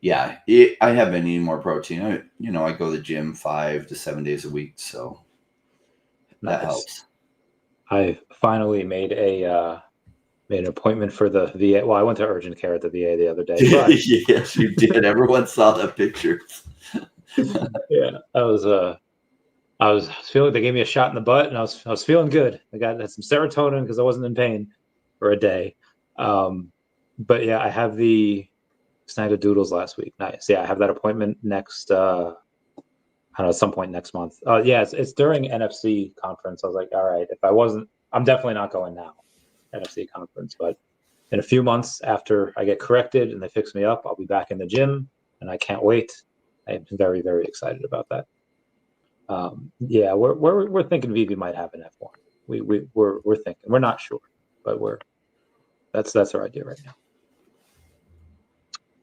Yeah, I haven't any more protein. I go to the gym 5 to 7 days a week, so that helps. I finally made an appointment for the VA. Well, I went to urgent care at the VA the other day. But yes, you did. Everyone saw the pictures. Yeah, I was feeling. They gave me a shot in the butt, and I was feeling good. I had some serotonin because I wasn't in pain for a day. But yeah, I have the Snagadoodles last week. Nice. Yeah, I have that appointment next. I don't know, at some point next month. Yeah, it's during NFC conference. I was like, all right, if I wasn't, I'm definitely not going now. NFC conference, but in a few months after I get corrected and they fix me up, I'll be back in the gym, and I can't wait. I'm very, very excited about that. Yeah, we're thinking VeVe might have an F1. We're thinking. We're not sure, but that's our idea right now.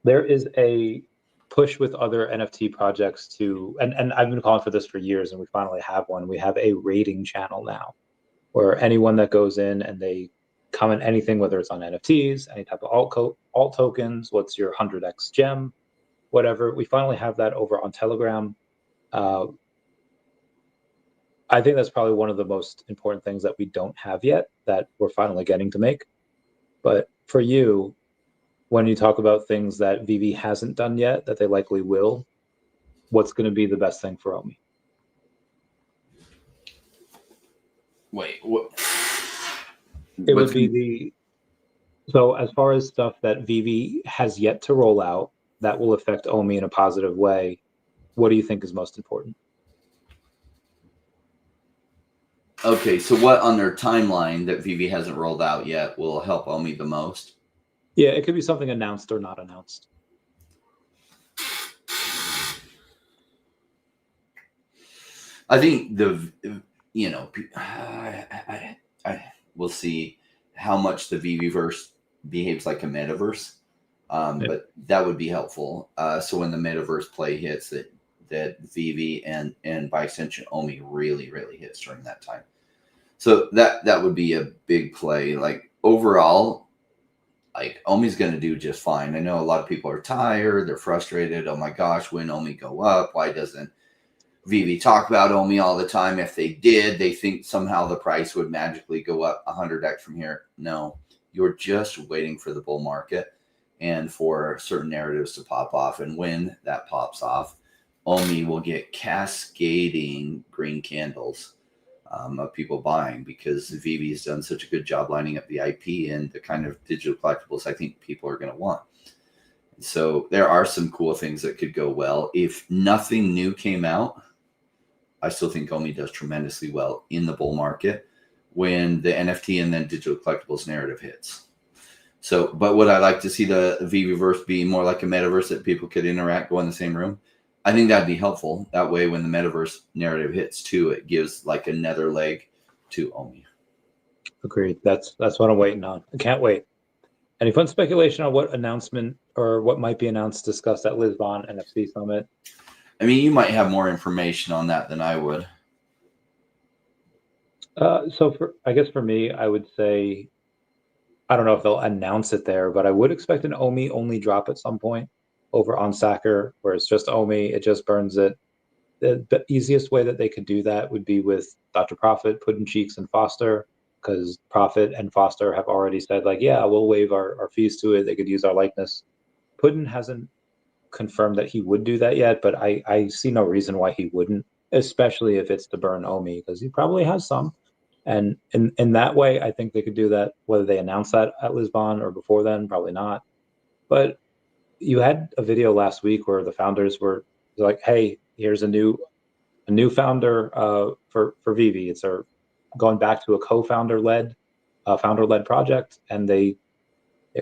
There is a push with other NFT projects to, and I've been calling for this for years, and we finally have one. We have a rating channel now, where anyone that goes in and they comment anything, whether it's on NFTs, any type of alt tokens, what's your 100x gem, whatever. We finally have that over on Telegram. I think that's probably one of the most important things that we don't have yet that we're finally getting to make. But for you, when you talk about things that VeVe hasn't done yet, that they likely will, what's going to be the best thing for OMI? Wait, what? It would be so as far as stuff that VeVe has yet to roll out that will affect OMI in a positive way, what do you think is most important? Okay, so what on their timeline that VeVe hasn't rolled out yet will help OMI the most? Yeah, it could be something announced or not announced. I think we'll see how much the VeVeverse behaves like a metaverse, but that would be helpful. So when the metaverse play hits, that VeVe and by extension OMI really hits during that time. So that would be a big play. Like overall, like OMI's going to do just fine. I know a lot of people are tired, they're frustrated. Oh my gosh, when OMI go up? Why doesn't VeVe talk about OMI all the time? If they did, they think somehow the price would magically go up 100x from here. No, you're just waiting for the bull market and for certain narratives to pop off. And when that pops off, OMI will get cascading green candles of people buying because VeVe has done such a good job lining up the IP and the kind of digital collectibles I think people are going to want. So there are some cool things that could go well. If nothing new came out, I still think OMI does tremendously well in the bull market when the NFT and then digital collectibles narrative hits. So, but would I like to see the VeVeverse be more like a metaverse that people could interact, go in the same room? I think that'd be helpful. That way, when the metaverse narrative hits too, it gives like another leg to OMI. Agreed. That's what I'm waiting on. I can't wait. Any fun speculation on what announcement or what might be announced, discussed at Lisbon NFC Summit? I mean, you might have more information on that than I would. So I guess for me, I would say, I don't know if they'll announce it there, but I would expect an OMI only drop at some point. over on Sacker, where it's just OMI, it just burns it. The easiest way that they could do that would be with Dr. Profit, Puddin Cheeks, and Foster, because Profit and Foster have already said, like, yeah, we'll waive our fees to it. They could use our likeness. Puddin hasn't confirmed that he would do that yet, but I see no reason why he wouldn't, especially if it's to burn OMI, because he probably has some. And in that way, I think they could do that, whether they announce that at Lisbon or before then, probably not. But you had a video last week where the founders were like, hey, here's a new founder for VeVe. It's going back to a founder-led project, and they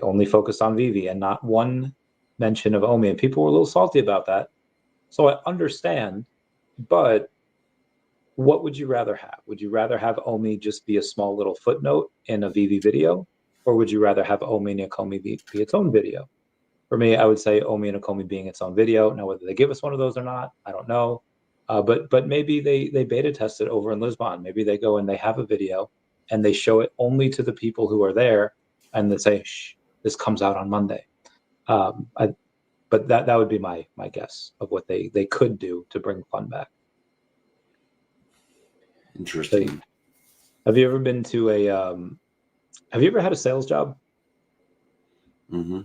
only focused on VeVe and not one mention of OMI. And people were a little salty about that. So I understand, but what would you rather have? Would you rather have OMI just be a small little footnote in a VeVe video, or would you rather have OMI and Akomi be its own video? For me, I would say OMI and Akomi being its own video. Now, whether they give us one of those or not, I don't know. But maybe they beta test it over in Lisbon. Maybe they go and they have a video and they show it only to the people who are there, and they say, shh, this comes out on Monday. But that would be my guess of what they could do to bring fun back. Interesting. So, have you ever been to have you ever had a sales job? Mm-hmm.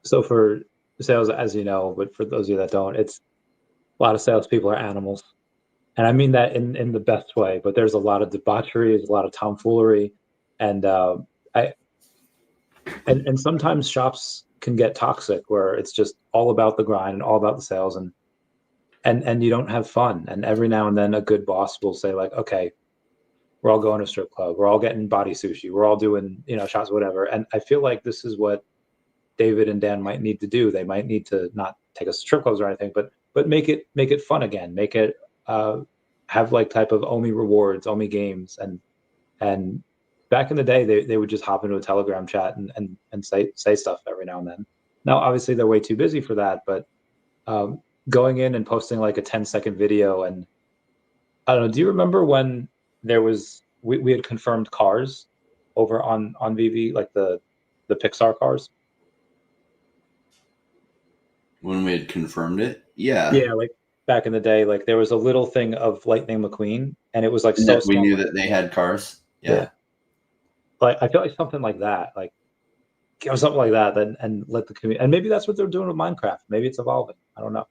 So for sales, as you know, but for those of you that don't, it's a lot of salespeople are animals. And I mean that in the best way, but there's a lot of debauchery, there's a lot of tomfoolery. And and sometimes shops can get toxic where it's just all about the grind and all about the sales, and you don't have fun. And every now and then a good boss will say, like, okay, we're all going to strip club, we're all getting body sushi, we're all doing, shots, whatever. And I feel like this is what David and Dan might need to do. They might need to not take us to strip clubs or anything, but make it fun again. Make it have like type of OMI rewards, OMI games, and back in the day they would just hop into a Telegram chat and say stuff every now and then. Now obviously they're way too busy for that, but going in and posting like a 10-second video, and I don't know. Do you remember when there was we had confirmed cars over on VeVe, like the Pixar cars? When we had confirmed it, yeah. Yeah, like back in the day, like there was a little thing of Lightning McQueen, and it was like And so that we small. knew that they had cars. Yeah. Like I feel like something like that, like give something like that, then and let the community. And maybe that's what they're doing with Minecraft. Maybe it's evolving. I don't know.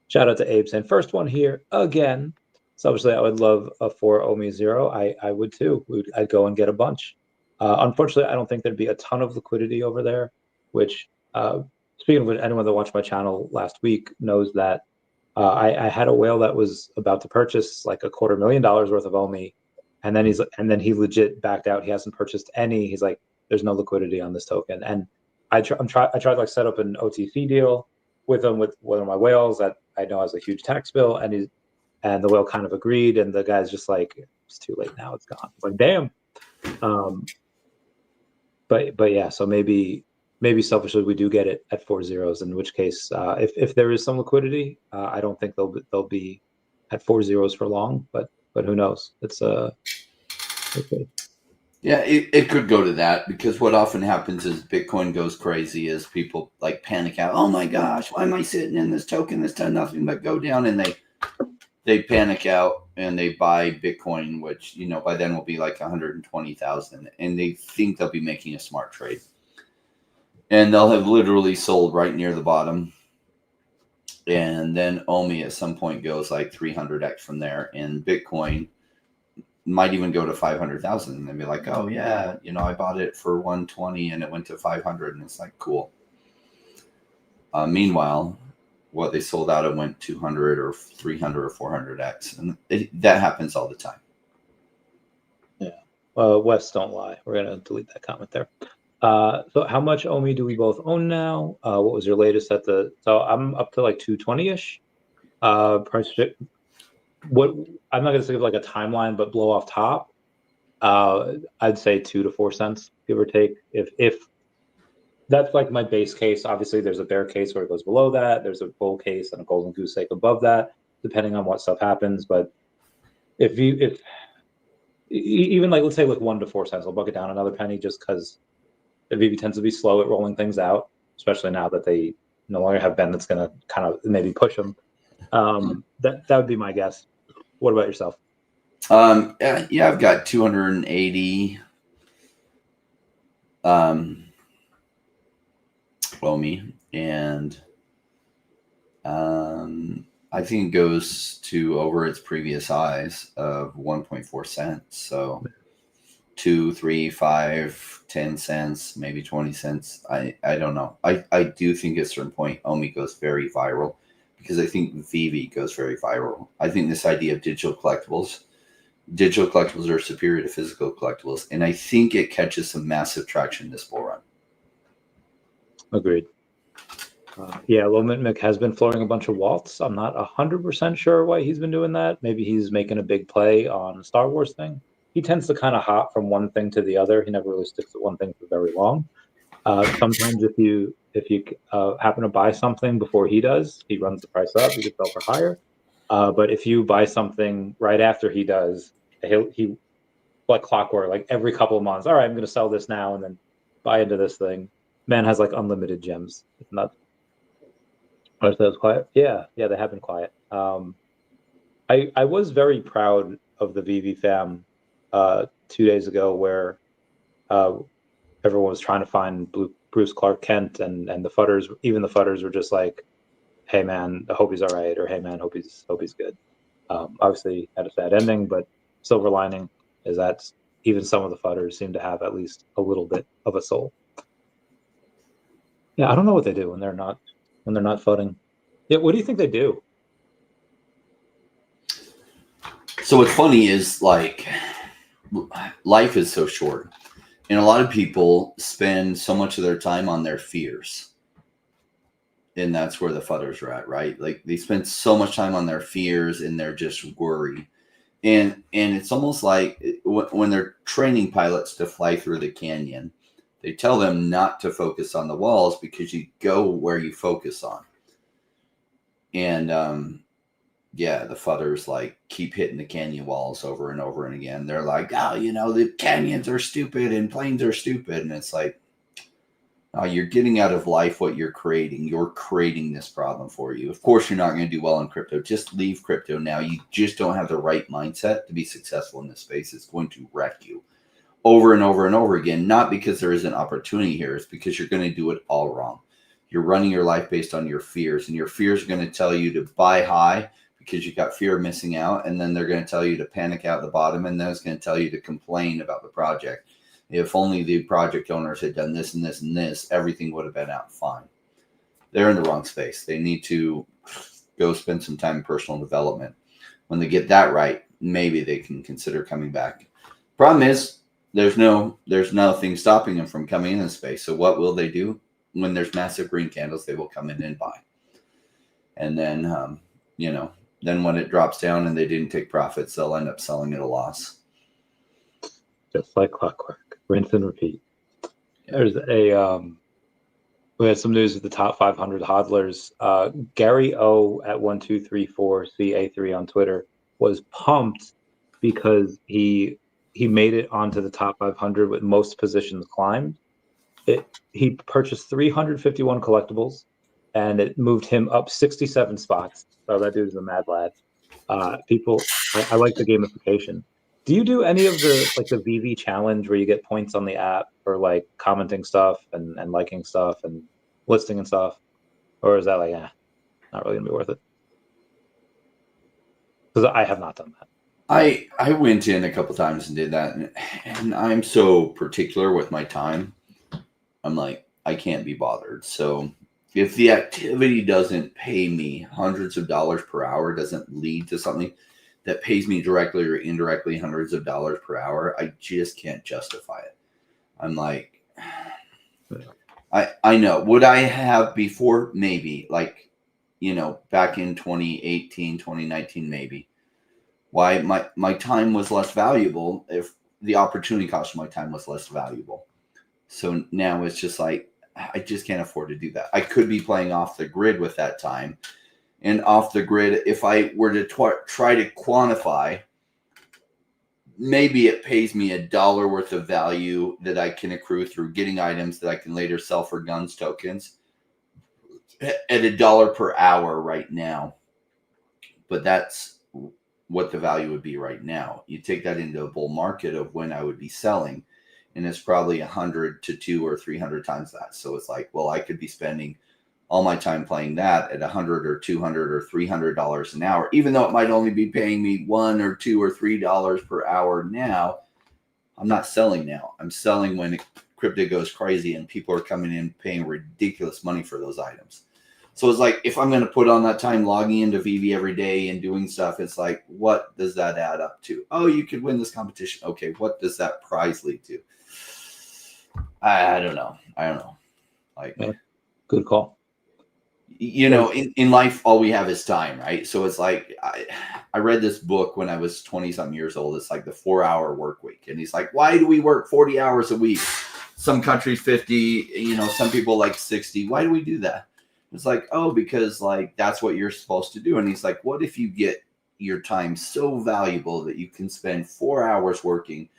Shout out to Abe saying first one here again. So obviously, I would love a 4 OMI 0. I would too. I'd go and get a bunch. Unfortunately, I don't think there'd be a ton of liquidity over there. Which, speaking of which, anyone that watched my channel last week knows that I had a whale that was about to purchase like $250,000 worth of OMI, and then he legit backed out. He hasn't purchased any. He's like, there's no liquidity on this token. And I tried to like set up an OTC deal with him with one of my whales that I know has a huge tax bill, and the whale kind of agreed, and the guy's just like, it's too late now, it's gone. It's like, damn. But yeah, so maybe selfishly we do get it at 4 zeros, in which case if there is some liquidity, I don't think they'll be at 4 zeros for long, but who knows? It's okay. Yeah, it could go to that, because what often happens is Bitcoin goes crazy as people like panic out. Oh my gosh, why am I sitting in this token that's done nothing but go down? And they panic out and they buy Bitcoin, which, by then will be like 120,000, and they think they'll be making a smart trade. And they'll have literally sold right near the bottom. And then OMI at some point goes like 300x from there, and Bitcoin might even go to 500,000, and they'd be like, oh yeah, I bought it for 120 and it went to 500, and it's like, cool. Meanwhile, what they sold out, it went 200 or 300 or 400x, and that happens all the time. Yeah. Wes, don't lie. We're gonna delete that comment there. So how much OMI do we both own now? What was your latest at so I'm up to like 220-ish. Price what I'm not gonna say like a timeline, but blow off top. I'd say 2 to 4 cents, give or take. If that's like my base case. Obviously, there's a bear case where it goes below that. There's a bull case and a golden goose egg above that, depending on what stuff happens. But if even like, let's say like 1 to 4 cents, I'll buck it down another penny, just because the VeVe tends to be slow at rolling things out, especially now that they no longer have Ben that's going to kind of maybe push him. That would be my guess. What about yourself? Yeah, I've got 280 OMI, and I think it goes to over its previous highs of 1.4 cents. So 2, 3, 5, 10 cents, maybe 20 cents. I don't know. I do think at a certain point OMI goes very viral, because I think VeVe goes very viral. I think this idea of digital collectibles are superior to physical collectibles, and I think it catches some massive traction this bull run. Agreed. Yeah, Lomit Mick has been floating a bunch of waltz. I'm not 100% sure why he's been doing that. Maybe he's making a big play on a Star Wars thing. He tends to kind of hop from one thing to the other. He never really sticks at one thing for very long. Sometimes if you happen to buy something before he does, he runs the price up. You can sell for higher. But if you buy something right after he does, he like clockwork, like every couple of months. All right, I'm going to sell this now and then buy into this thing. Man has like unlimited gems. It's nuts. But that was quiet. Yeah, they have been quiet. I was very proud of the VeVe fam 2 days ago, where everyone was trying to find Bruce Clark Kent, and the fudders, even the fudders, were just like, "Hey man, I hope he's all right," or "Hey man, hope he's good." Obviously had a sad ending, but silver lining is that even some of the fudders seem to have at least a little bit of a soul. Yeah, I don't know what they do when they're not fudding. Yeah, what do you think they do? So what's funny is, like, life is so short, and a lot of people spend so much of their time on their fears, and that's where the fudders are at, right? Like, they spend so much time on their fears and they're just worried, and it's almost like when they're training pilots to fly through the canyon, they tell them not to focus on the walls because you go where you focus on. And yeah, the fudders like keep hitting the canyon walls over and over and again. They're like, oh, the canyons are stupid and planes are stupid. And it's like, oh, you're getting out of life what you're creating. You're creating this problem for you. Of course, you're not going to do well in crypto. Just leave crypto now. You just don't have the right mindset to be successful in this space. It's going to wreck you over and over and over again. Not because there is an opportunity here. It's because you're going to do it all wrong. You're running your life based on your fears, and your fears are going to tell you to buy high because you got fear of missing out. And then they're going to tell you to panic out the bottom. And then it's going to tell you to complain about the project. If only the project owners had done this and this and this, everything would have been out fine. They're in the wrong space. They need to go spend some time in personal development. When they get that right, maybe they can consider coming back. Problem is, there's nothing stopping them from coming in this space. So what will they do? When there's massive green candles, they will come in and buy. And then, then when it drops down and they didn't take profits, they'll end up selling at a loss. Just like clockwork, rinse and repeat. There's we had some news of the top 500 hodlers. Gary O at 1234CA3 on Twitter was pumped because he made it onto the top 500 with most positions climbed. He purchased 351 collectibles, and it moved him up 67 spots. So that dude is a mad lad. People, I like the gamification. Do you do any of the VeVe challenge where you get points on the app for like commenting stuff and liking stuff and listing and stuff? Or is that like, not really gonna be worth it? Because I have not done that. I went in a couple times and did that, and I'm so particular with my time. I'm like, I can't be bothered. So if the activity doesn't pay me hundreds of dollars per hour, doesn't lead to something that pays me directly or indirectly hundreds of dollars per hour, I just can't justify it. I'm like, I know. Would I have before? Maybe. Like, back in 2018, 2019, maybe. Why my time was less valuable if the opportunity cost of my time was less valuable. So now it's just like, I just can't afford to do that. I could be playing off the grid with that time. And off the grid, if I were to try to quantify, maybe it pays me $1 worth of value that I can accrue through getting items that I can later sell for guns tokens. at $1 per hour right now, but that's what the value would be right now. You take that into a bull market of when I would be selling, and it's probably 100 to 200 or 300 times that. So it's like, well, I could be spending all my time playing that at $100 or $200 or $300 an hour, even though it might only be paying me $1 or $2 or $3 per hour now. I'm not selling now. I'm selling when crypto goes crazy and people are coming in paying ridiculous money for those items. So it's like, if I'm going to put on that time logging into VeVe every day and doing stuff, it's like, what does that add up to? Oh, you could win this competition. Okay, what does that prize lead to? I don't know. Like, yeah, good call. You know, in life, all we have is time, right? So it's like, I read this book when I was 20-something years old. It's like the 4-hour work week. And he's like, why do we work 40 hours a week? Some countries 50, you know, some people like 60. Why do we do that? It's like, oh, because like that's what you're supposed to do. And he's like, what if you get your time so valuable that you can spend 4 hours working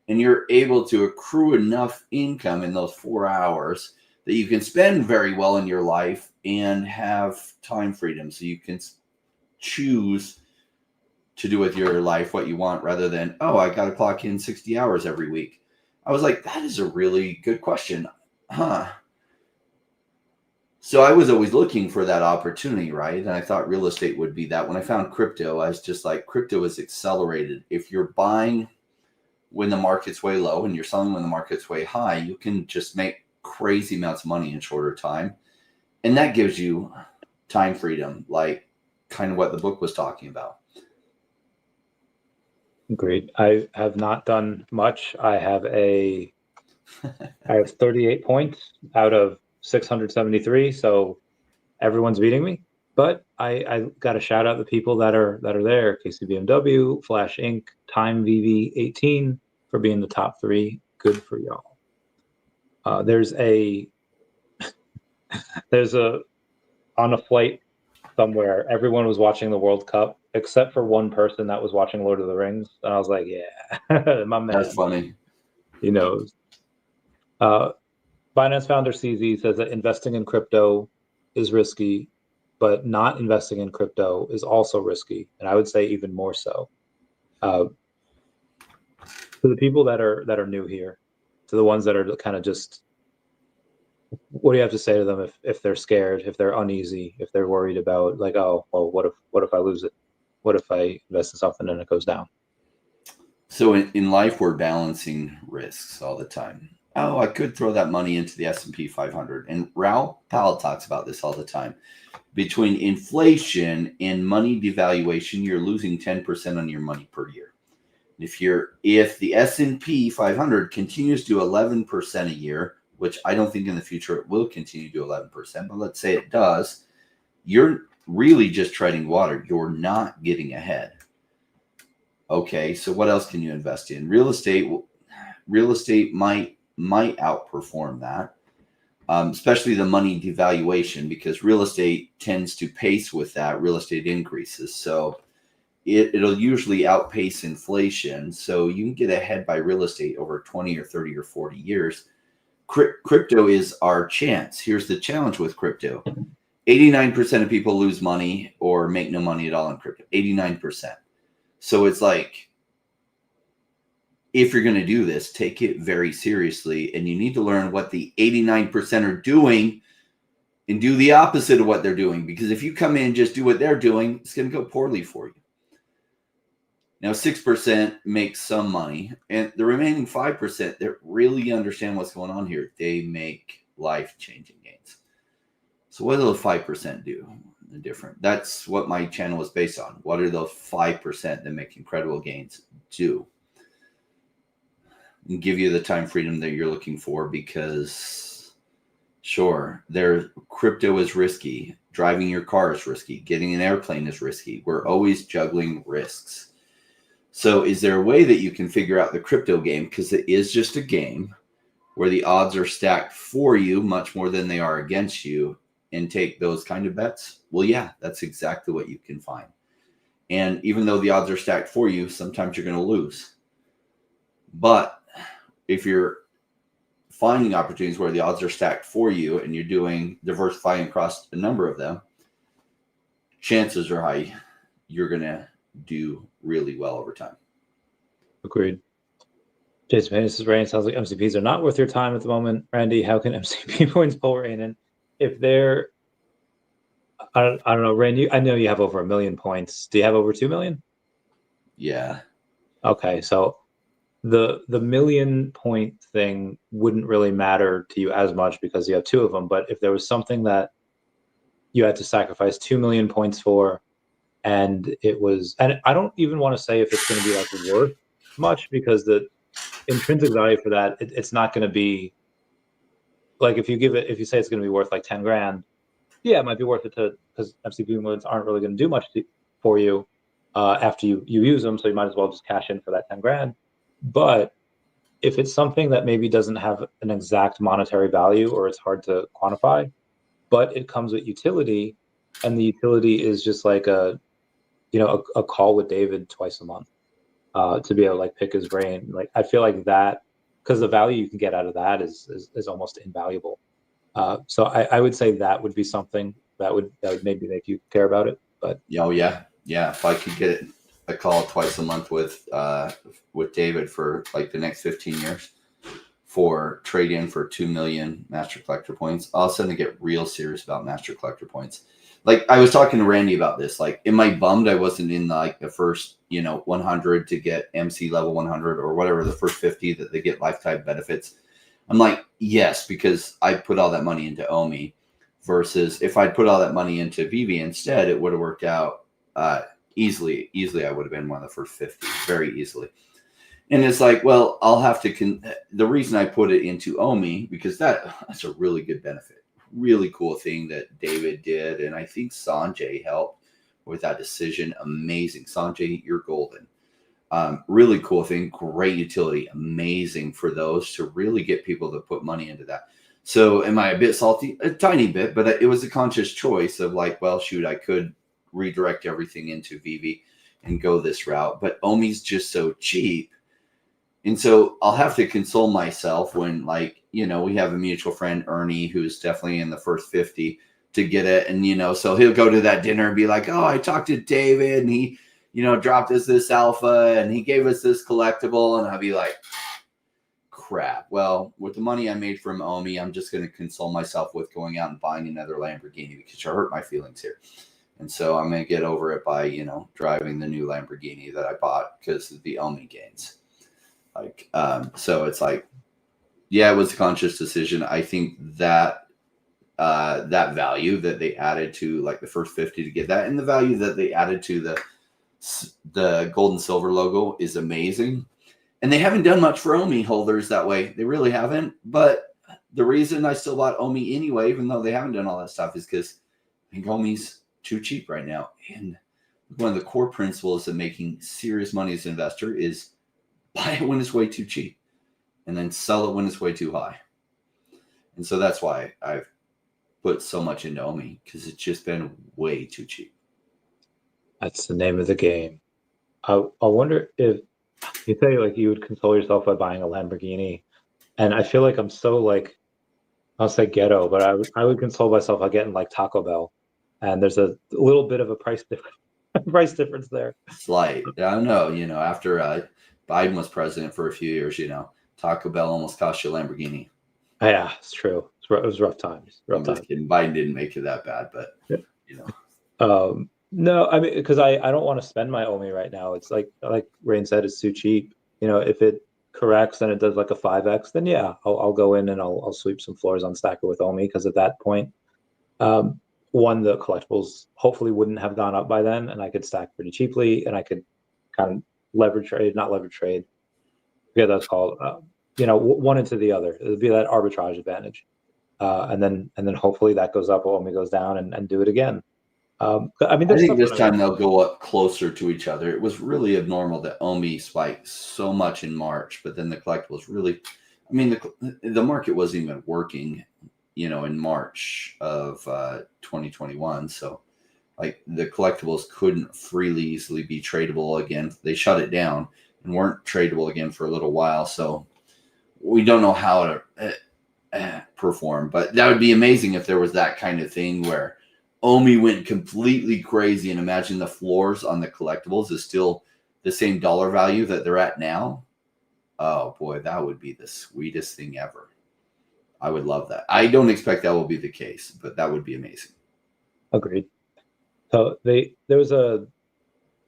and you're able to accrue enough income in those 4 hours that you can spend very well in your life and have time freedom, so you can choose to do with your life what you want rather than, oh, I got to clock in 60 hours every week. I was like, that is a really good question. So I was always looking for that opportunity, right? And I thought real estate would be that. When I found crypto, I was just like, crypto is accelerated. If you're buying when the market's way low and you're selling when the market's way high, you can just make crazy amounts of money in shorter time. And that gives you time freedom, like kind of what the book was talking about. Agreed. I have not done much. I have 38 points out of 673, so everyone's beating me. But I got to shout out the people that are there: KCBMW, Flash Inc., Time VeVe 18 for being the top 3. Good for y'all. There's on a flight somewhere, everyone was watching the World Cup except for one person that was watching Lord of the Rings, and I was like, yeah, my man. That's funny. He knows. Binance founder CZ says that investing in crypto is risky, but not investing in crypto is also risky, and I would say even more so. To the people that are new here, to the ones that are kind of just, what do you have to say to them if they're scared, if they're uneasy, if they're worried about, like, oh, well, what if I lose it? What if I invest in something and it goes down? So in life, we're balancing risks all the time. Oh, I could throw that money into the S&P 500. And Raoul Pal talks about this all the time. Between inflation and money devaluation, you're losing 10% on your money per year. If the S&P 500 continues to do 11% a year, which I don't think in the future it will continue to do 11%, but let's say it does, you're really just treading water. You're not getting ahead. Okay, so what else can you invest in? Real estate might outperform that, especially the money devaluation, because real estate tends to pace with that. Real estate increases, so it'll usually outpace inflation. So you can get ahead by real estate over 20 or 30 or 40 years. Crypto is our chance. Here's the challenge with crypto. 89% of people lose money or make no money at all in crypto. 89%. So it's like, if you're going to do this, take it very seriously, and you need to learn what the 89% are doing and do the opposite of what they're doing. Because if you come in and just do what they're doing, it's going to go poorly for you. Now, 6% make some money, and the remaining 5% that really understand what's going on here, they make life-changing gains. So what do those 5% do? Different. That's what my channel is based on. What are those 5% that make incredible gains do? And give you the time freedom that you're looking for, because sure, crypto is risky. Driving your car is risky. Getting an airplane is risky. We're always juggling risks. So is there a way that you can figure out the crypto game? Because it is just a game where the odds are stacked for you much more than they are against you, and take those kind of bets? Well, yeah, that's exactly what you can find. And even though the odds are stacked for you, sometimes you're going to lose. But if you're finding opportunities where the odds are stacked for you and you're doing diversifying across a number of them, chances are high you're going to do really well over time. Agreed. Jason, this is Rain. Sounds like MCPs are not worth your time at the moment. Randy, how can MCP points pull Rain in? If they're, I don't know, Rain, I know you have over 1 million points. Do you have over 2 million? Yeah. Okay, so the 1 million point thing wouldn't really matter to you as much because you have 2 of them. But if there was something that you had to sacrifice 2 million points for, and it was, and I don't even want to say if it's going to be like worth much, because the intrinsic value for that, it's not going to be like, if you say it's going to be worth like 10 grand, yeah, it might be worth it to, because MCP movements aren't really going to do much for you after you use them, so you might as well just cash in for that 10 grand. But if it's something that maybe doesn't have an exact monetary value, or it's hard to quantify, but it comes with utility, and the utility is just like a call with David twice a month, to be able to like pick his brain. Like, I feel like that, because the value you can get out of that is almost invaluable. So I would say that would be something that would maybe make you care about it. But yeah. If I could get a call twice a month with David for like the next 15 years for trade in for 2 million master collector points, all of a sudden I get real serious about master collector points. Like, I was talking to Randy about this. Like, am I bummed I wasn't in like the first 100 to get MC level 100 or whatever, the first 50 that they get lifetime benefits? I'm like, yes, because I put all that money into OMI, versus if I'd put all that money into VeVe instead, it would have worked out easily. I would have been one of the first 50 very easily. And it's like, well, I'll have to the reason I put it into OMI, because that's a really good benefit. Really cool thing that David did, and I think Sanjay helped with that decision. Amazing. Sanjay, you're golden. Really cool thing, great utility, amazing for those to really get people to put money into that. So am I a bit salty? A tiny bit, but it was a conscious choice of like, well, shoot, I could redirect everything into VeVe and go this route, but OMI's just so cheap. And so I'll have to console myself when, like, we have a mutual friend, Ernie, who's definitely in the first 50 to get it. And, so he'll go to that dinner and be like, oh, I talked to David and he, dropped us this alpha and he gave us this collectible. And I'll be like, crap. Well, with the money I made from OMI, I'm just going to console myself with going out and buying another Lamborghini, because you hurt my feelings here. And so I'm going to get over it by, driving the new Lamborghini that I bought because of the OMI gains. Like, so it's like, yeah, it was a conscious decision. I think that that value that they added to like the first 50 to get that, and the value that they added to the gold and silver logo is amazing. And they haven't done much for OMI holders that way. They really haven't. But the reason I still bought OMI anyway, even though they haven't done all that stuff, is because I think OMI's too cheap right now. And one of the core principles of making serious money as an investor is buy it when it's way too cheap and then sell it when it's way too high. And so that's why I've put so much into OMI, because it's just been way too cheap. That's the name of the game. I wonder if you say like you would console yourself by buying a Lamborghini, and I feel like I'm so like, I'll say ghetto, but I would console myself by getting like Taco Bell, and there's a little bit of a price difference there. Slight. I don't know. After Biden was president for a few years, Taco Bell almost cost you a Lamborghini. Yeah, it's true. It was rough times. I'm just kidding. Biden didn't make it that bad, but No, I mean, because I don't want to spend my OMI right now. It's like Rain said, it's too cheap. If it corrects and it does like a 5x, then yeah, I'll go in and I'll sweep some floors on Stacker with OMI, because at that point, one, the collectibles hopefully wouldn't have gone up by then, and I could stack pretty cheaply, and I could kind of not leverage trade. Yeah, that's called. One into the other. It would be that arbitrage advantage, and then hopefully that goes up, OMI goes down, and do it again. I think this time they'll go up closer to each other. It was really abnormal that OMI spiked so much in March, but then the collectibles really, the market wasn't even working, in March of 2021. So like the collectibles couldn't freely easily be tradable again. They shut it down and weren't tradable again for a little while. So we don't know how to perform, but that would be amazing if there was that kind of thing where OMI went completely crazy, and imagine the floors on the collectibles is still the same dollar value that they're at now. Oh boy, that would be the sweetest thing ever. I would love that. I don't expect that will be the case, but that would be amazing. Agreed. So there was a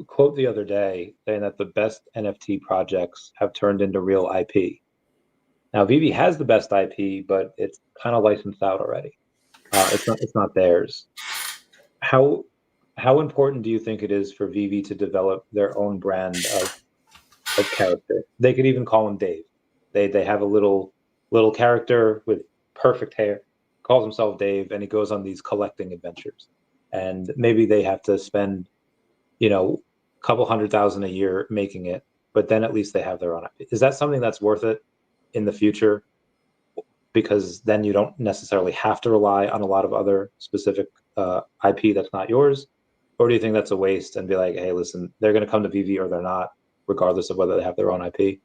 quote the other day saying that the best NFT projects have turned into real IP. Now VeVe has the best IP, but it's kind of licensed out already. It's not theirs. How important do you think it is for VeVe to develop their own brand of character? They could even call him Dave. They have a little character with perfect hair, calls himself Dave, and he goes on these collecting adventures. And maybe they have to spend, a couple $100,000 a year making it, but then at least they have their own IP. Is that something that's worth it in the future? Because then you don't necessarily have to rely on a lot of other specific IP that's not yours? Or do you think that's a waste and be like, hey, listen, they're going to come to VeVe or they're not, regardless of whether they have their own IP? I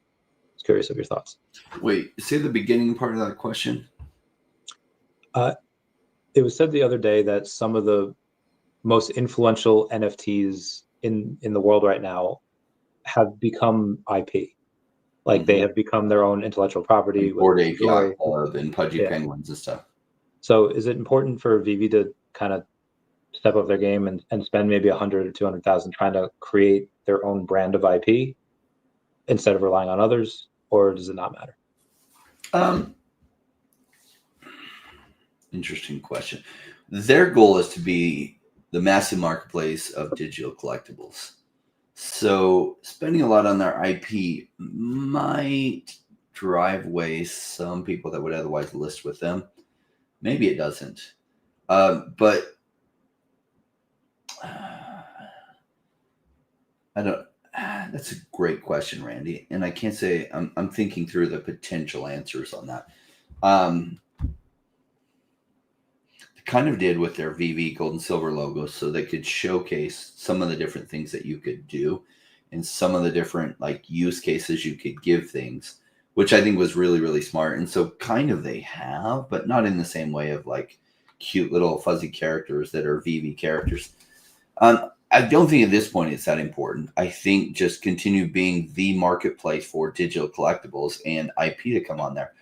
was curious of your thoughts. Wait, say the beginning part of that question. It was said the other day that some of the most influential NFTs in the world right now have become IP. Like they have become their own intellectual property. Board API Club and Pudgy Penguins and stuff. So is it important for VeVe to kind of step up their game and spend maybe 100 or 200,000 trying to create their own brand of IP instead of relying on others, or does it not matter? Interesting question. Their goal is to be the massive marketplace of digital collectibles. So spending a lot on their IP might drive away some people that would otherwise list with them. Maybe it doesn't. But I don't. That's a great question, Randy. And I can't say I'm thinking through the potential answers on that. Kind of did with their VeVe gold and silver logos, so they could showcase some of the different things that you could do and some of the different like use cases you could give things, which I think was really, really smart. And so kind of they have, but not in the same way of like cute little fuzzy characters that are VeVe characters. I don't think at this point it's that important. I think just continue being the marketplace for digital collectibles and IP to come on there.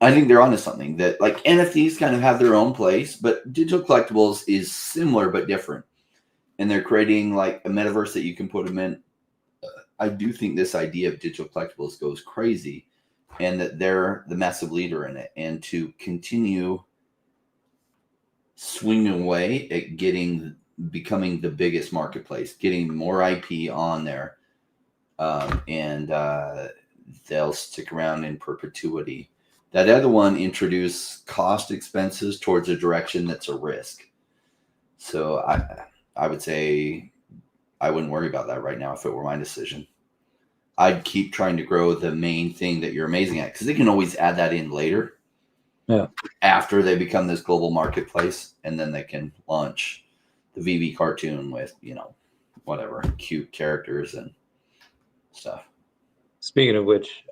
I think they're onto something that like NFTs kind of have their own place, but digital collectibles is similar but different. And they're creating like a metaverse that you can put them in. I do think this idea of digital collectibles goes crazy and that they're the massive leader in it. And to continue swinging away at becoming the biggest marketplace, getting more IP on there, and they'll stick around in perpetuity. That other one introduced cost expenses towards a direction that's a risk. So I would say I wouldn't worry about that right now if it were my decision. I'd keep trying to grow the main thing that you're amazing at, because they can always add that in later. Yeah. After they become this global marketplace, and then they can launch the VeVe cartoon with, whatever, cute characters and stuff. Speaking of which,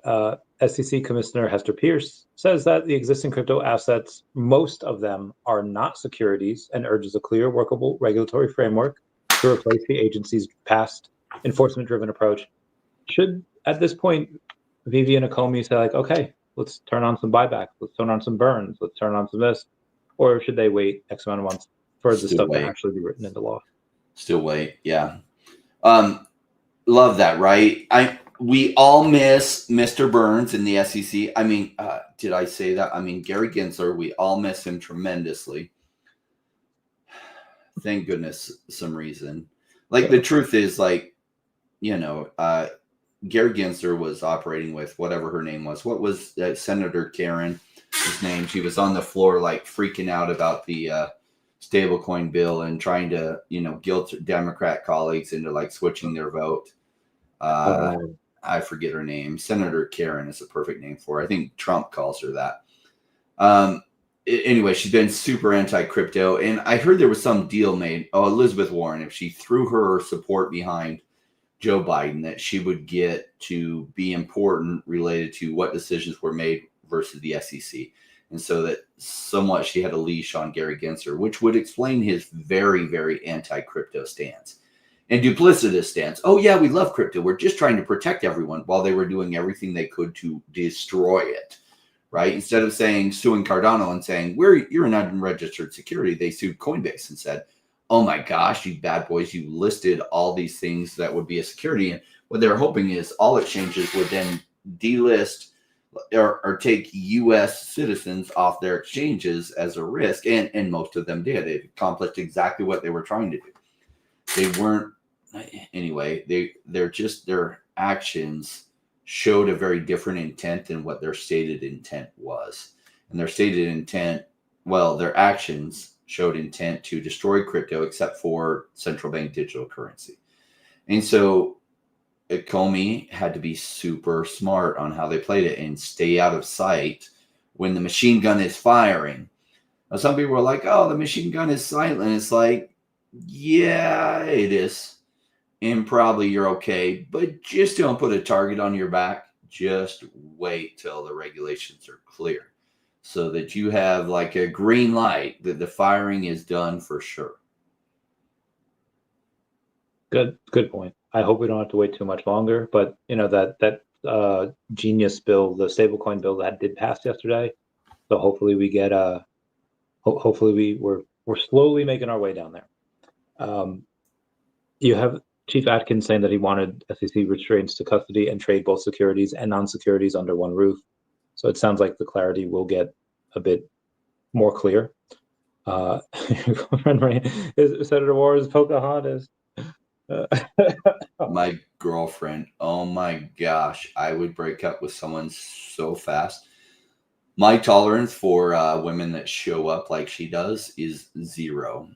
SEC Commissioner Hester Pierce says that the existing crypto assets, most of them are not securities, and urges a clear, workable regulatory framework to replace the agency's past enforcement-driven approach. Should, at this point, VeVe and OMI say, like, okay, let's turn on some buybacks, let's turn on some burns, let's turn on some this, or should they wait X amount of months for the stuff to actually be written into law? Still wait, yeah. Love that, right? We all miss Mr. Burns in the SEC. I mean, did I say that? I mean, Gary Gensler, we all miss him tremendously. Thank goodness, some reason. Like, the truth is, like, Gary Gensler was operating with whatever her name was. What was Senator Karen's name? She was on the floor, like, freaking out about the stablecoin bill and trying to, guilt Democrat colleagues into, like, switching their vote. I forget her name. Senator Karen is a perfect name for her. I think Trump calls her that. Anyway, she's been super anti-crypto. And I heard there was some deal made. Oh, Elizabeth Warren, if she threw her support behind Joe Biden, that she would get to be important related to what decisions were made versus the SEC. And so that somewhat she had a leash on Gary Gensler, which would explain his very, very anti-crypto stance and duplicitous stance. Oh, yeah, we love crypto. We're just trying to protect everyone, while they were doing everything they could to destroy it, right? Instead of suing Cardano and saying, you're an unregistered security, they sued Coinbase and said, oh my gosh, you bad boys, you listed all these things that would be a security. And what they're hoping is all exchanges would then delist or take U.S. citizens off their exchanges as a risk. And most of them did. It accomplished exactly what they were trying to do. They weren't, anyway, their actions showed a very different intent than what their stated intent was. And their stated intent, their actions showed intent to destroy crypto except for central bank digital currency. And so Comey had to be super smart on how they played it and stay out of sight when the machine gun is firing. Now, some people are like, oh, the machine gun is silent. It's like, yeah, it is. And probably you're okay, but just don't put a target on your back. Just wait till the regulations are clear, so that you have like a green light that the firing is done for sure. Good point. I hope we don't have to wait too much longer, but that genius bill, the stablecoin bill that did pass yesterday. So hopefully we get we're slowly making our way down there. You have Chief Atkins saying that he wanted SEC restraints to custody and trade both securities and non-securities under one roof. So it sounds like the clarity will get a bit more clear. Senator Warren's Pocahontas. My girlfriend, oh my gosh, I would break up with someone so fast. My tolerance for women that show up like she does is 0.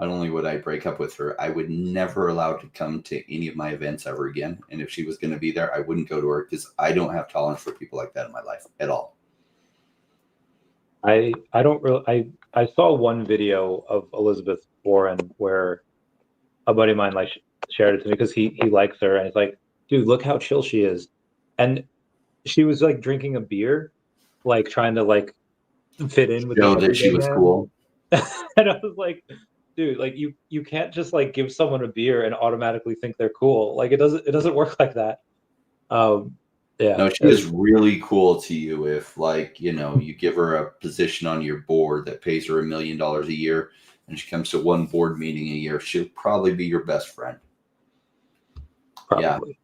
Not only would I break up with her, I would never allow her to come to any of my events ever again. And if she was going to be there, I wouldn't go to her, because I don't have tolerance for people like that in my life at all. I saw one video of Elizabeth Warren where a buddy of mine shared it to me because he likes her, and it's like, dude, look how chill she is. And she was like drinking a beer, like trying to fit in with that she was cool. And I was like, dude, you can't just give someone a beer and automatically think they're cool. It doesn't work like that. Yeah. No, she is really cool to you if you give her a position on your board that pays her $1 million a year, and she comes to one board meeting a year, she'll probably be your best friend. Probably.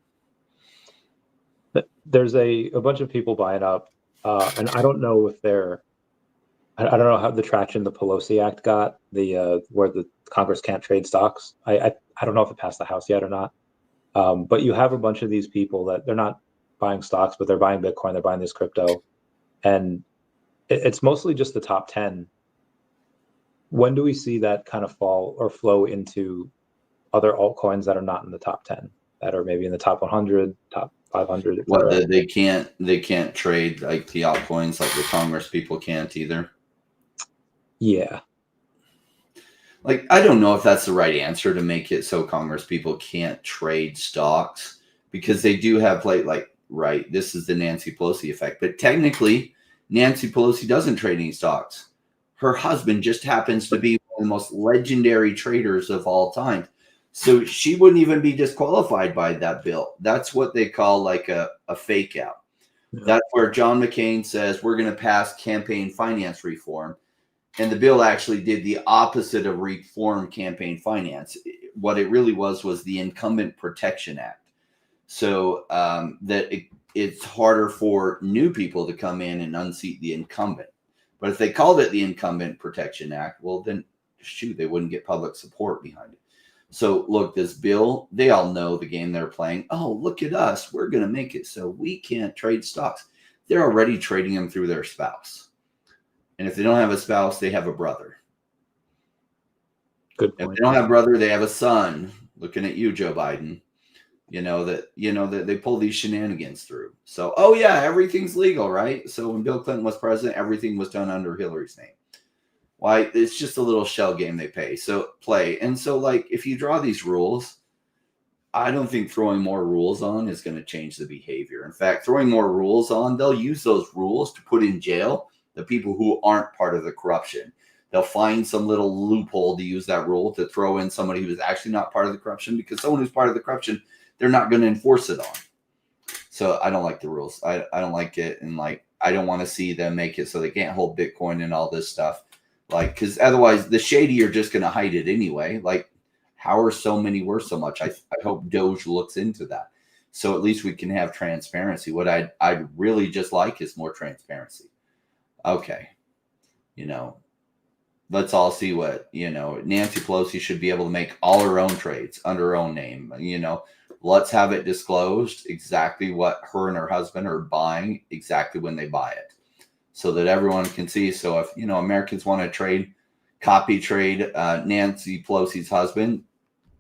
Yeah. There's a bunch of people buying up, and I don't know if I don't know how the traction the Pelosi Act got, where the Congress can't trade stocks. I don't know if it passed the House yet or not. But you have a bunch of these people that they're not buying stocks, but they're buying Bitcoin, they're buying this crypto. And it's mostly just the top 10. When do we see that kind of fall or flow into other altcoins that are not in the top 10, that are maybe in the top 100, top 500? What, they can't trade like the altcoins like the Congress people can't either? Yeah. I don't know if that's the right answer to make it so Congress people can't trade stocks, because they do have right, this is the Nancy Pelosi effect. But technically, Nancy Pelosi doesn't trade any stocks. Her husband just happens to be one of the most legendary traders of all time. So she wouldn't even be disqualified by that bill. That's what they call a fake out. Yeah. That's where John McCain says we're going to pass campaign finance reform. And the bill actually did the opposite of reform campaign finance. What it really was the Incumbent Protection Act. So it's harder for new people to come in and unseat the incumbent. But if they called it the Incumbent Protection Act, well, then, shoot, they wouldn't get public support behind it. So, look, this bill, they all know the game they're playing. Oh, look at us. We're going to make it so we can't trade stocks. They're already trading them through their spouse. And if they don't have a spouse, they have a brother. Good point. If they don't have a brother, they have a son. Looking at you, Joe Biden. That they pull these shenanigans through. So, oh yeah, everything's legal, right? So when Bill Clinton was president, everything was done under Hillary's name. Why? It's just a little shell game they play. And so if you draw these rules, I don't think throwing more rules on is going to change the behavior. In fact, throwing more rules on, they'll use those rules to put in jail the people who aren't part of the corruption. They'll find some little loophole to use that rule to throw in somebody who's actually not part of the corruption, because someone who's part of the corruption, they're not going to enforce it on. So I don't like the rules. I don't like it. And like, I don't want to see them make it so they can't hold Bitcoin and all this stuff. Like, because otherwise the shady are just going to hide it anyway. Like, how are so many worth so much? I hope Doge looks into that. So at least we can have transparency. What I'd really just like is more transparency. Okay. You know, let's all see what, you know, Nancy Pelosi should be able to make all her own trades under her own name. You know, let's have it disclosed exactly what her and her husband are buying, exactly when they buy it, so that everyone can see. So if, you know, Americans want to trade, copy trade Nancy Pelosi's husband,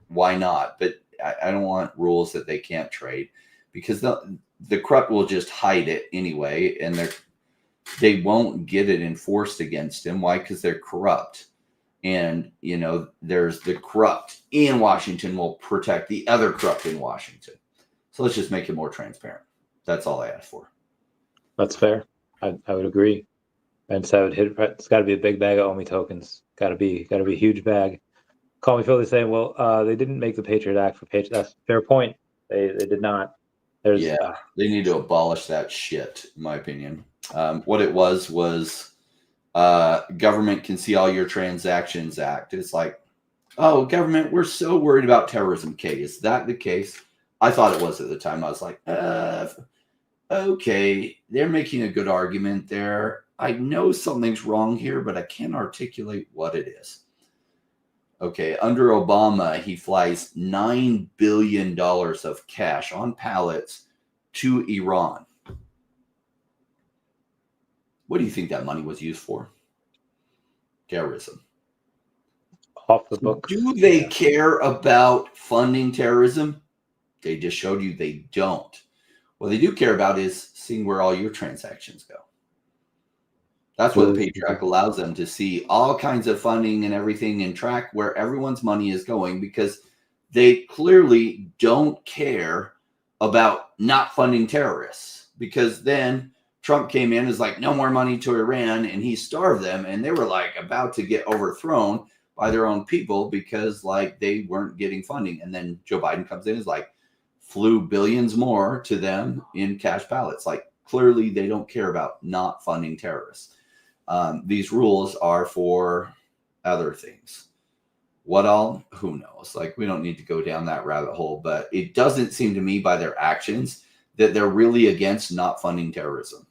why not? But I don't want rules that they can't trade, because the corrupt will just hide it anyway, and they won't get it enforced against him. Why? Because they're corrupt. And, you know, there's the corrupt in Washington will protect the other corrupt in Washington. So let's just make it more transparent. That's all I ask for. That's fair. I would agree. And so it's got to be a big bag of OMI tokens. Got to be a huge bag. Call me Philly saying, well, they didn't make the Patriot Act for Patriot. That's a fair point. They did not. They need to abolish that shit, in my opinion. What it was Government Can See All Your Transactions Act. It's like, oh, government, we're so worried about terrorism. Okay, is that the case? I thought it was at the time. I was like, okay, they're making a good argument there. I know something's wrong here, but I can't articulate what it is. Okay, under Obama, he flies $9 billion of cash on pallets to Iran. What do you think that money was used for? Terrorism. Off the book. Do they care about funding terrorism? They just showed you they don't. What they do care about is seeing where all your transactions go. That's what the Patriot Act allows them to see, all kinds of funding and everything, and track where everyone's money is going, because they clearly don't care about not funding terrorists. Because then Trump came in, is like, no more money to Iran, and he starved them, and they were like about to get overthrown by their own people because like they weren't getting funding. And then Joe Biden comes in, is like, flew billions more to them in cash ballots. Like, clearly they don't care about not funding terrorists. These rules are for other things. What all? Who knows? Like, we don't need to go down that rabbit hole, but it doesn't seem to me by their actions that they're really against not funding terrorism.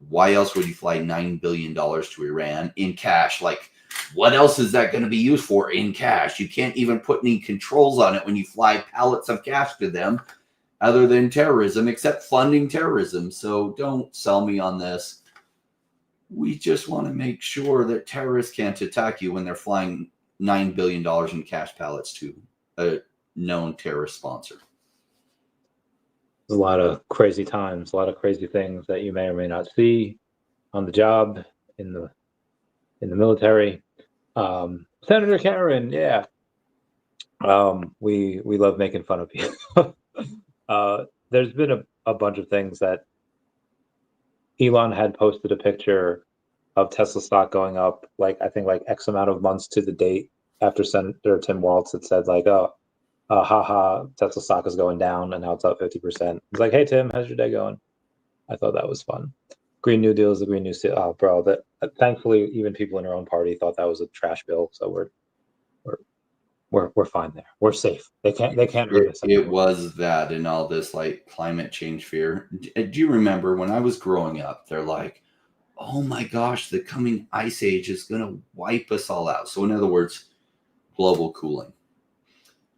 Why else would you fly $9 billion to Iran in cash? Like, what else is that going to be used for in cash? You can't even put any controls on it when you fly pallets of cash to them other than terrorism, except funding terrorism. So don't sell me on this. We just want to make sure that terrorists can't attack you when they're flying $9 billion in cash pallets to a known terrorist sponsor. There's a lot of crazy times, a lot of crazy things that you may or may not see on the job, in the military. Senator Karen, yeah. We love making fun of people. There's been a bunch of things that Elon had posted a picture of Tesla stock going up, like I think like X amount of months to the date after Senator Tim Walz had said like, oh, haha, Tesla stock is going down and now it's up 50%. It's like, hey Tim, how's your day going? I thought that was fun. Green New Deal is the Green New Deal. Oh, bro, that thankfully even people in our own party thought that was a trash bill, so we're fine there. We're safe. They can't hurt us anymore. It was that and all this like climate change fear. Do you remember when I was growing up? They're like, oh my gosh, the coming ice age is going to wipe us all out. So in other words, global cooling.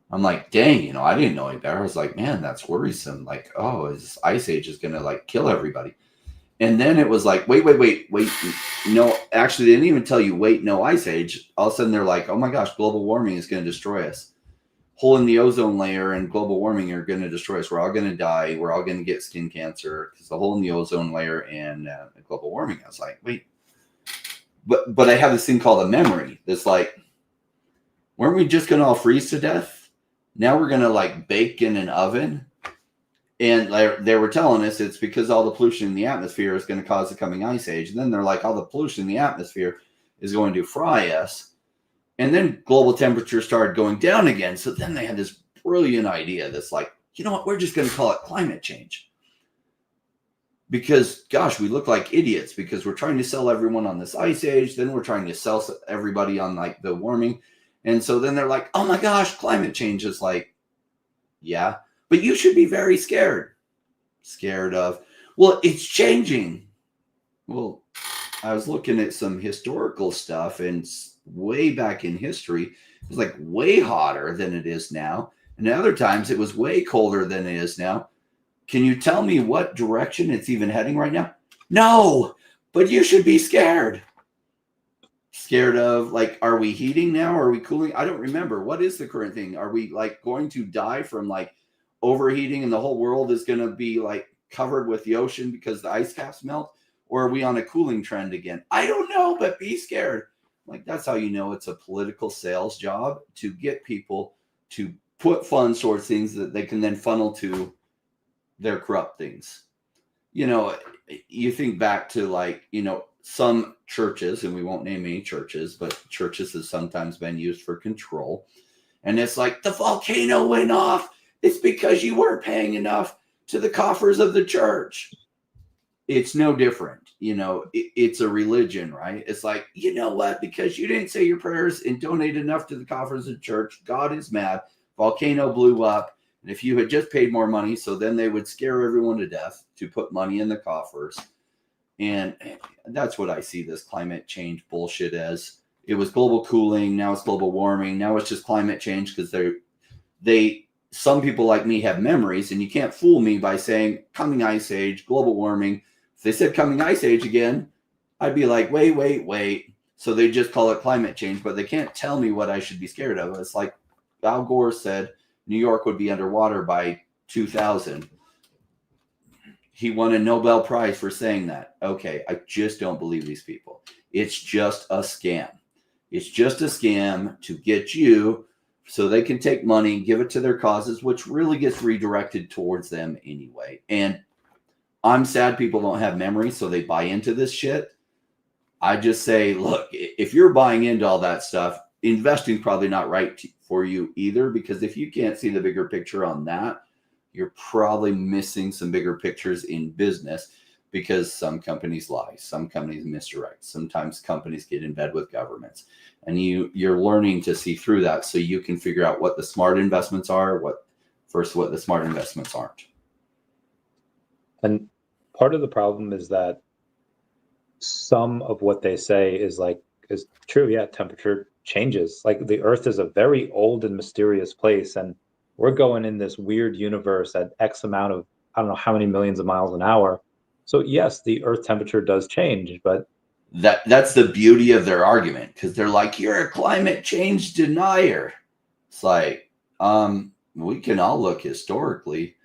I'm like, dang, you know, I didn't know any better. I was like, man, that's worrisome. Like, oh, this ice age is going to like kill everybody. And then it was like, wait. No, actually, they didn't even tell you, wait, no ice age. All of a sudden they're like, oh my gosh, global warming is going to destroy us. Hole in the ozone layer and global warming are going to destroy us. We're all going to die. We're all going to get skin cancer because the hole in the ozone layer and global warming. I was like, wait, but I have this thing called a memory that's like, weren't we just going to all freeze to death? Now we're going to like bake in an oven. And they were telling us it's because all the pollution in the atmosphere is going to cause the coming ice age. And then they're like, all the pollution in the atmosphere is going to fry us. And then global temperature started going down again. So then they had this brilliant idea that's like, you know what, we're just going to call it climate change. Because, gosh, we look like idiots because we're trying to sell everyone on this ice age. Then we're trying to sell everybody on like the warming. And so then they're like, oh my gosh, climate change is like, yeah, but you should be very scared. Scared of, well, it's changing. Well, I was looking at some historical stuff, and way back in history, it was like way hotter than it is now. And other times it was way colder than it is now. Can you tell me what direction it's even heading right now? No, but you should be scared. Scared of, like, are we heating now? Are we cooling? I don't remember. What is the current thing? Are we like going to die from like overheating and the whole world is going to be like covered with the ocean because the ice caps melt? Or are we on a cooling trend again? I don't know, but be scared. Like, that's how you know it's a political sales job, to get people to put funds towards things that they can then funnel to their corrupt things. You know, you think back to like, you know, some churches, and we won't name any churches, but churches has sometimes been used for control. And it's like, the volcano went off. It's because you weren't paying enough to the coffers of the church. It's no different. You know, it's a religion, right? It's like, you know what? Because you didn't say your prayers and donate enough to the coffers of the church, God is mad. Volcano blew up. And if you had just paid more money, so then they would scare everyone to death to put money in the coffers. And that's what I see this climate change bullshit as. It was global cooling. Now it's global warming. Now it's just climate change because some people like me have memories, and you can't fool me by saying coming ice age, global warming. If they said coming ice age again, I'd be like, wait. So they just call it climate change, but they can't tell me what I should be scared of. It's like Al Gore said New York would be underwater by 2000. He won a Nobel Prize for saying that. Okay, I just don't believe these people. It's just a scam. It's just a scam to get you so they can take money, give it to their causes, which really gets redirected towards them anyway. And I'm sad people don't have memory, so they buy into this shit. I just say, look, if you're buying into all that stuff, investing probably not right for you either, because if you can't see the bigger picture on that, you're probably missing some bigger pictures in business, because some companies lie, some companies misdirect, sometimes companies get in bed with governments, and you're learning to see through that so you can figure out what the smart investments are, what the smart investments aren't. And part of the problem is that some of what they say is true. Yeah, temperature changes. Like, the Earth is a very old and mysterious place, and we're going in this weird universe at X amount of, I don't know how many millions of miles an hour. So yes, the Earth temperature does change, but that's the beauty of their argument, because they're like, you're a climate change denier. It's like, we can all look historically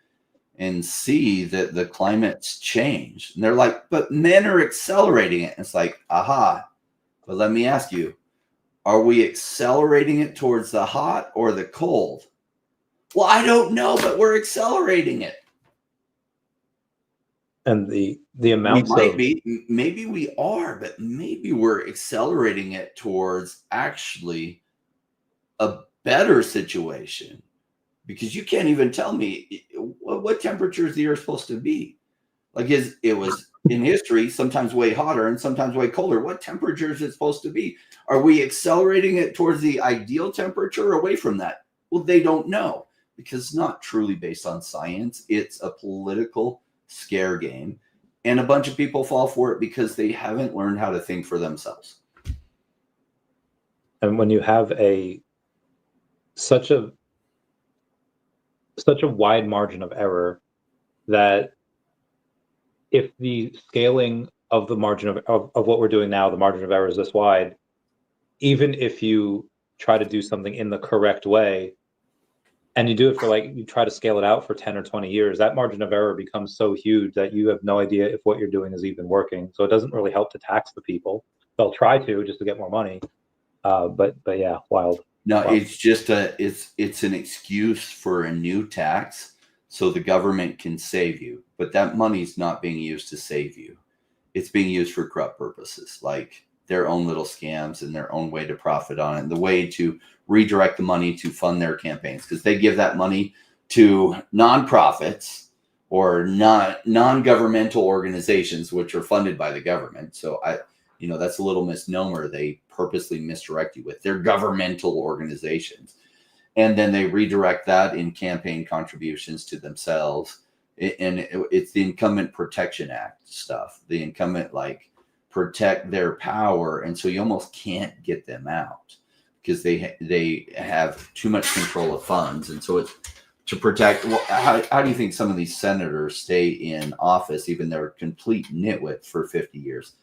and see that the climate's changed. And they're like, but men are accelerating it. And it's like, aha. But let me ask you, are we accelerating it towards the hot or the cold? Well, I don't know, but we're accelerating it. And the amounts maybe we are, but maybe we're accelerating it towards actually a better situation, because you can't even tell me what temperature is the Earth supposed to be. Like, it was in history sometimes way hotter and sometimes way colder. What temperature is it supposed to be? Are we accelerating it towards the ideal temperature or away from that? Well, they don't know, because it's not truly based on science. It's a political scare game, and a bunch of people fall for it because they haven't learned how to think for themselves. And when you have such a wide margin of error, that if the scaling of the margin of what we're doing now, the margin of error is this wide, even if you try to do something in the correct way, and you do it for you try to scale it out for 10 or 20 years, that margin of error becomes so huge that you have no idea if what you're doing is even working. So it doesn't really help to tax the people. They'll try to, just to get more money. But yeah, wild. No, Wow. it's just it's an excuse for a new tax so the government can save you. But that money's not being used to save you. It's being used for corrupt purposes, like their own little scams and their own way to profit on it, and the way to redirect the money to fund their campaigns, because they give that money to nonprofits or non-governmental organizations, which are funded by the government. So that's a little misnomer they purposely misdirect you with. They're governmental organizations. And then they redirect that in campaign contributions to themselves. And it's the Incumbent Protection Act stuff. The incumbent protect their power. And so you almost can't get them out because they have too much control of funds. And so it's to protect. Well, how do you think some of these senators stay in office, even they're complete nitwits for 50 years?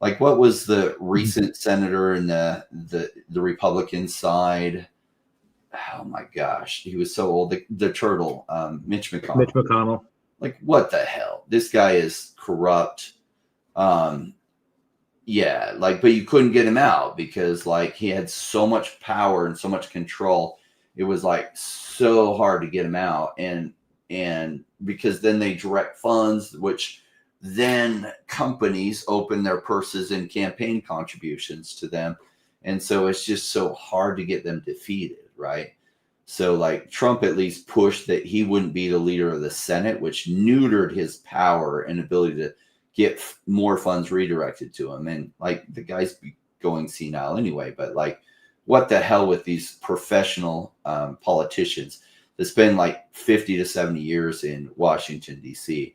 Like, what was the recent senator in the Republican side? Oh my gosh, he was so old. The turtle, Mitch McConnell. Mitch McConnell. Like, what the hell? This guy is corrupt. Yeah, but you couldn't get him out because he had so much power and so much control. It was so hard to get him out, and because then they direct funds, which then companies open their purses and campaign contributions to them. And so it's just so hard to get them defeated, right? So Trump at least pushed that he wouldn't be the leader of the Senate, which neutered his power and ability to get more funds redirected to him. And the guy's going senile anyway, but what the hell with these professional politicians that spend 50 to 70 years in Washington, D.C.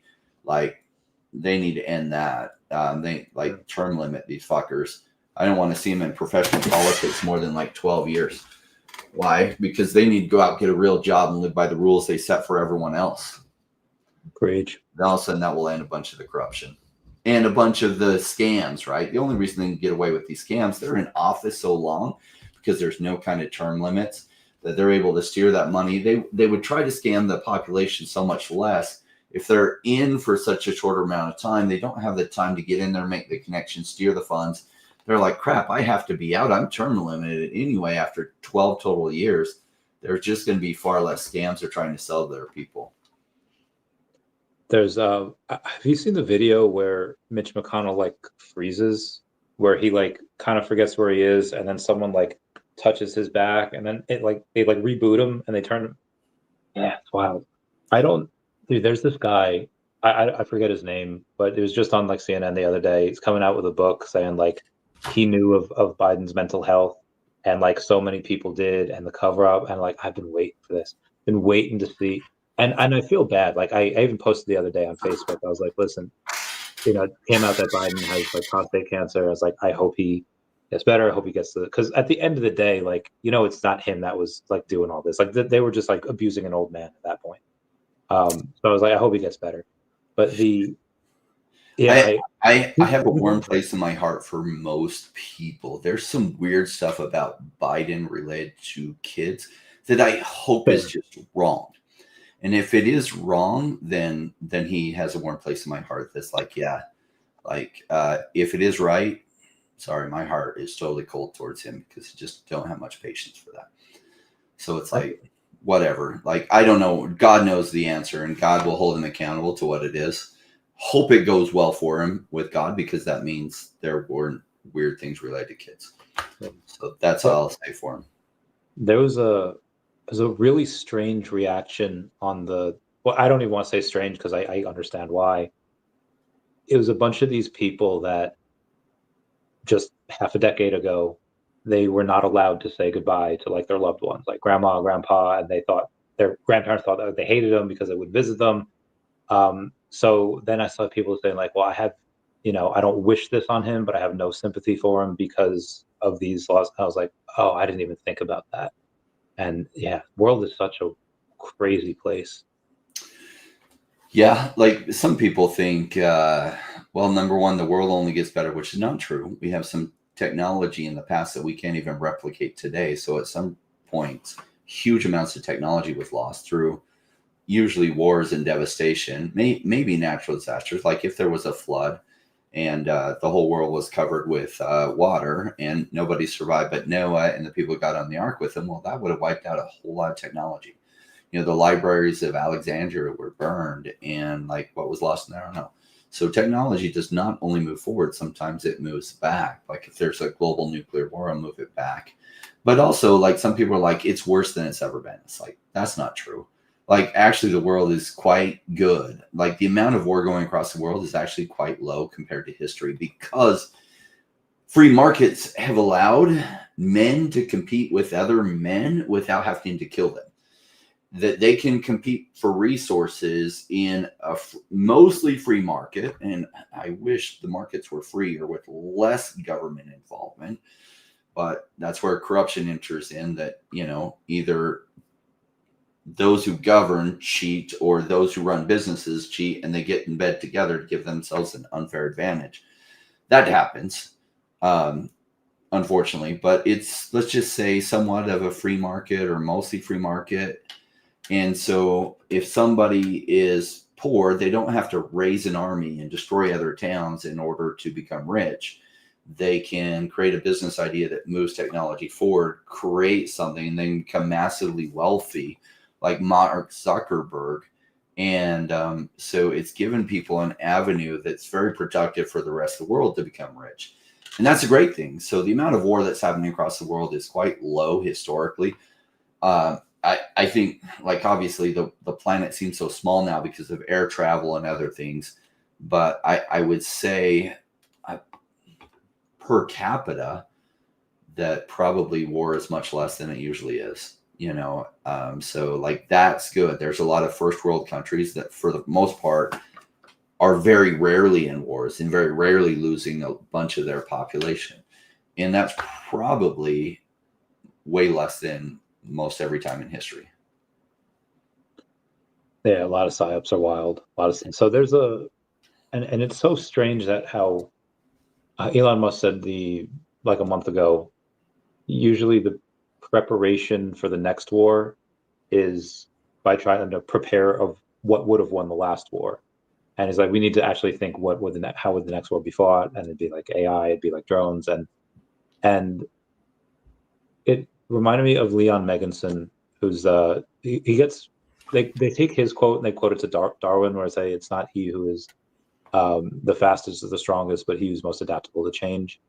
They need to end that. They term limit these fuckers. I don't want to see them in professional politics more than 12 years. Why? Because they need to go out, get a real job, and live by the rules they set for everyone else. Preach. Then all of a sudden that will end a bunch of the corruption and a bunch of the scams, right? The only reason they can get away with these scams, they're in office so long because there's no kind of term limits that they're able to steer that money. They would try to scam the population so much less. If they're in for such a shorter amount of time, they don't have the time to get in there, make the connection, steer the funds. They're like, crap, I have to be out. I'm term limited anyway after 12 total years. There's just going to be far less scams they're trying to sell to their people. There's have you seen the video where Mitch McConnell freezes, where he kind of forgets where he is, and then someone touches his back, and then it they reboot him and they turn him. Yeah, it's wild. Dude, there's this guy, I forget his name, but it was just on CNN the other day. He's coming out with a book saying he knew of Biden's mental health, and so many people did, and the cover up, and I've been waiting for this, been waiting to see, and I feel bad. I even posted the other day on Facebook. I was like, listen, it came out that Biden has prostate cancer. I was like, I hope he gets better. I hope he gets to, because at the end of the day, it's not him that was doing all this. They were just abusing an old man at that point. So I was like, I hope he gets better. But I have a warm place in my heart for most people. There's some weird stuff about Biden related to kids that I hope is just wrong. And if it is wrong, then he has a warm place in my heart. That's if it is right, sorry, my heart is totally cold towards him because I just don't have much patience for that. So it's whatever. I don't know. God knows the answer, and God will hold him accountable to what it is. Hope it goes well for him with God, because that means there weren't weird things related to kids. So that's all I'll say for him. There was a really strange reaction on I don't even want to say strange because I understand why. It was a bunch of these people that just half a decade ago, they were not allowed to say goodbye to their loved ones, grandma, grandpa, and they thought their grandparents thought that they hated them because they would visit them. So then I saw people saying well, I have, I don't wish this on him, but I have no sympathy for him because of these laws. I was like, oh, I didn't even think about that. And yeah, world is such a crazy place. Yeah, some people think, well, number one, the world only gets better, which is not true. We have some technology in the past that we can't even replicate today. So at some point, huge amounts of technology was lost through usually wars and devastation, maybe natural disasters. If there was a flood, and the whole world was covered with water, and nobody survived but Noah and the people who got on the ark with him. Well, that would have wiped out a whole lot of technology. You know, the libraries of Alexandria were burned, and like what was lost in there, I don't know. So technology does not only move forward, sometimes it moves back. Like if there's a global nuclear war, I'll move it back. But also, like, some people are like, it's worse than it's ever been. It's like, that's not true. Like, actually, the world is quite good. Like, the amount of war going across the world is actually quite low compared to history, because free markets have allowed men to compete with other men without having to kill them. That they can compete for resources in a mostly free market. And I wish the markets were free or with less government involvement. But that's where corruption enters in, that, you know, either those who govern cheat or those who run businesses cheat, and they get in bed together to give themselves an unfair advantage. That happens, unfortunately, but it's, let's just say, somewhat of a free market or mostly free market. And so if somebody is poor, they don't have to raise an army and destroy other towns in order to become rich. They can create a business idea that moves technology forward, create something, and then become massively wealthy, like Mark Zuckerberg. And so it's given people an avenue that's very productive for the rest of the world to become rich. And that's a great thing. So the amount of war that's happening across the world is quite low historically. I think, like, obviously the planet seems so small now because of air travel and other things. But I would say per capita that probably war is much less than it usually is, you know. So like, that's good. There's a lot of first world countries that for the most part are very rarely in wars and very rarely losing a bunch of their population. And that's probably way less than most every time in history. Yeah, a lot of psyops are wild. A lot of things. So there's and it's so strange that how Elon Musk said like a month ago, usually the preparation for the next war is by trying to prepare of what would have won the last war. And it's like, we need to actually think how would the next war be fought? And it'd be like AI, it'd be like drones, and it reminded me of Leon Meganson, who's he gets they take his quote and they quote it to Darwin, where I say it's not he who is the fastest or the strongest, but he who's most adaptable to change.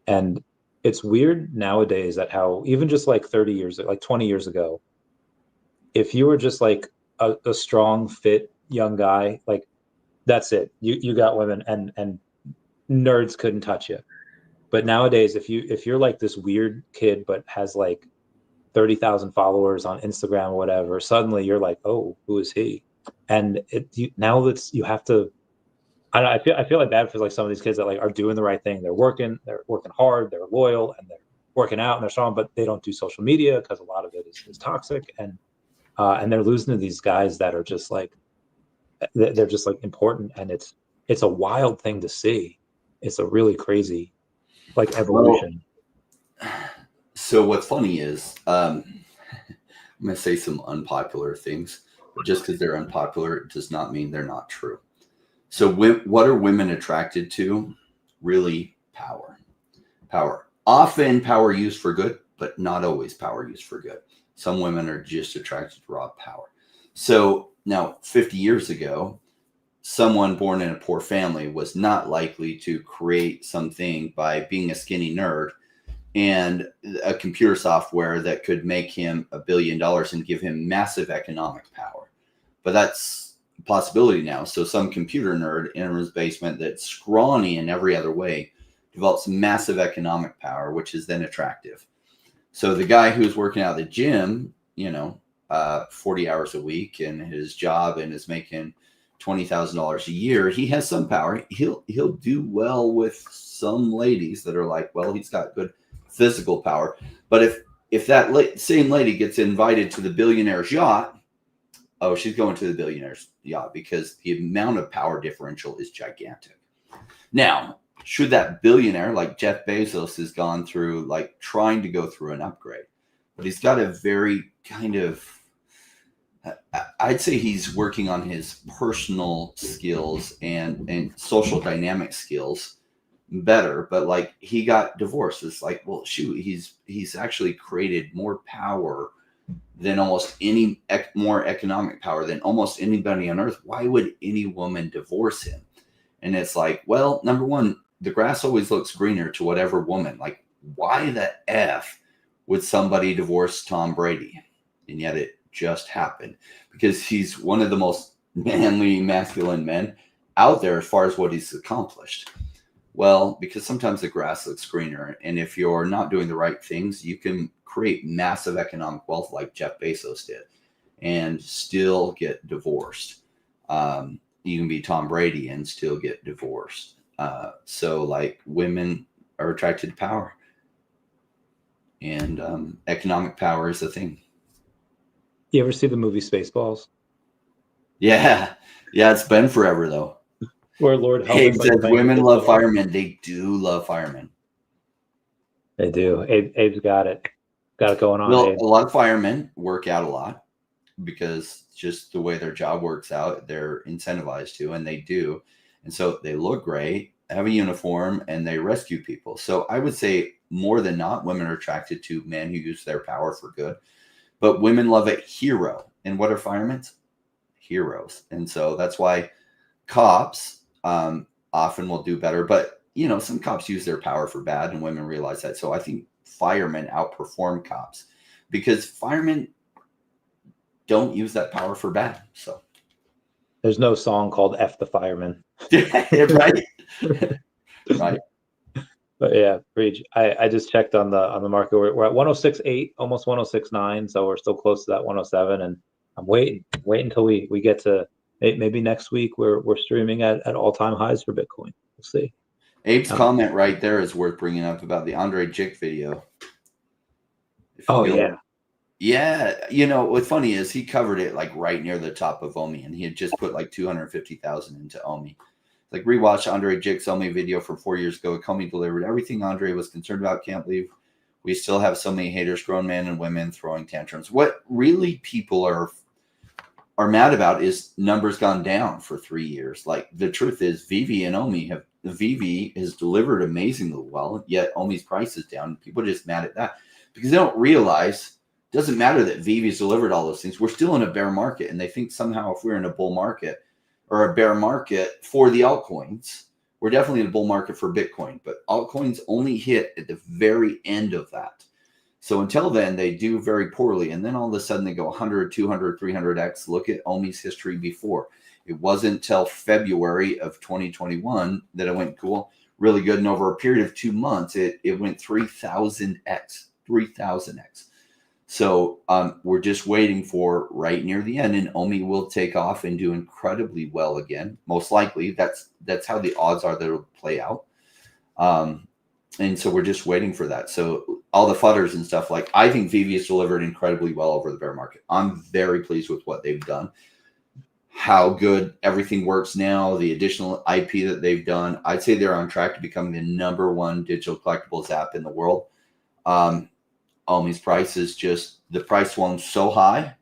And it's weird nowadays that how even just like 30 years, like 20 years ago, if you were just like a strong, fit young guy, like that's it. You got women, and nerds couldn't touch you. But nowadays, if you're like this weird kid but has like 30,000 followers on Instagram or whatever, suddenly you're like, oh, who is he? And now that you have to, I feel like bad for like some of these kids that like are doing the right thing. They're working hard, they're loyal, and they're working out and they're strong, but they don't do social media because a lot of it is toxic, and they're losing to these guys that are just like, they're just like important, and it's a wild thing to see. It's a really crazy like evolution. Well, so what's funny is I'm going to say some unpopular things, but just because they're unpopular does not mean they're not true. So what are women attracted to? Really, power. Power. Often power used for good, but not always power used for good. Some women are just attracted to raw power. So now 50 years ago, someone born in a poor family was not likely to create something by being a skinny nerd and a computer software that could make him $1 billion and give him massive economic power. But that's a possibility now. So some computer nerd in his basement that's scrawny in every other way develops massive economic power, which is then attractive. So the guy who's working out at the gym, 40 hours a week in his job and is making $20,000 a year, he has some power. He'll do well with some ladies that are like, well, he's got good physical power. But if that same lady gets invited to the billionaire's yacht, oh, she's going to the billionaire's yacht because the amount of power differential is gigantic. Now, should that billionaire like Jeff Bezos has gone through, like trying to go through an upgrade, but he's got a very kind of I'd say he's working on his personal skills and social dynamic skills better, but like he got divorced. It's like, well, shoot, he's actually created more power than almost any more economic power than almost anybody on earth. Why would any woman divorce him? And it's like, well, number one, the grass always looks greener to whatever woman. Like, why the F would somebody divorce Tom Brady? And yet it just happened because he's one of the most manly, masculine men out there as far as what he's accomplished. Well, because sometimes the grass looks greener. And if you're not doing the right things, you can create massive economic wealth like Jeff Bezos did and still get divorced. You can be Tom Brady and still get divorced. So like women are attracted to power, and economic power is a thing. You ever see the movie Spaceballs? Yeah. It's been forever though. Where Lord Abe says women love firemen. They do love firemen. They do. Abe's got it going on. Well, Abe. a lot of firemen work out a lot because just the way their job works out, they're incentivized to, and they do. And so they look great, have a uniform, and they rescue people. So I would say more than not, women are attracted to men who use their power for good. But women love a hero. And what are firemen? Heroes. And so that's why cops often will do better. But, you know, some cops use their power for bad, and women realize that. So I think firemen outperform cops because firemen don't use that power for bad. So there's no song called F the Fireman. Right. Right. But yeah, Breach, I just checked on the market. We're at 106.8, almost 106.9, so we're still close to that 107. And I'm waiting until we get to maybe next week. We're streaming at all-time highs for Bitcoin. We'll see. Abe's comment right there is worth bringing up about the Andre Jick video. Yeah. You know, what's funny is he covered it like right near the top of OMI, and he had just put like 250,000 into OMI. Like rewatch Andre Jick's OMI video from 4 years ago. Comey delivered everything Andre was concerned about. Can't believe we still have so many haters, grown men and women throwing tantrums. What really people are mad about is numbers gone down for 3 years. Like the truth is VeVe and OMI VeVe has delivered amazingly well, yet OMI's price is down. People are just mad at that because they don't realize it doesn't matter that VeVe's delivered all those things. We're still in a bear market, and they think somehow if we're in a bull market or a bear market for the altcoins, we're definitely in a bull market for Bitcoin, but altcoins only hit at the very end of that. So until then, they do very poorly. And then all of a sudden they go 100, 200, 300x. Look at OMI's history before. It wasn't until February of 2021 that it went cool, really good. And over a period of 2 months, it went 3,000x. So we're just waiting for right near the end, and OMI will take off and do incredibly well again. Most likely, that's how the odds are that it'll play out. And so we're just waiting for that. So all the fudders and stuff, like I think VeVe has delivered incredibly well over the bear market. I'm very pleased with what they've done, how good everything works now, the additional IP that they've done. I'd say they're on track to become the #1 digital collectibles app in the world. OMI's price is just, the price swung so high,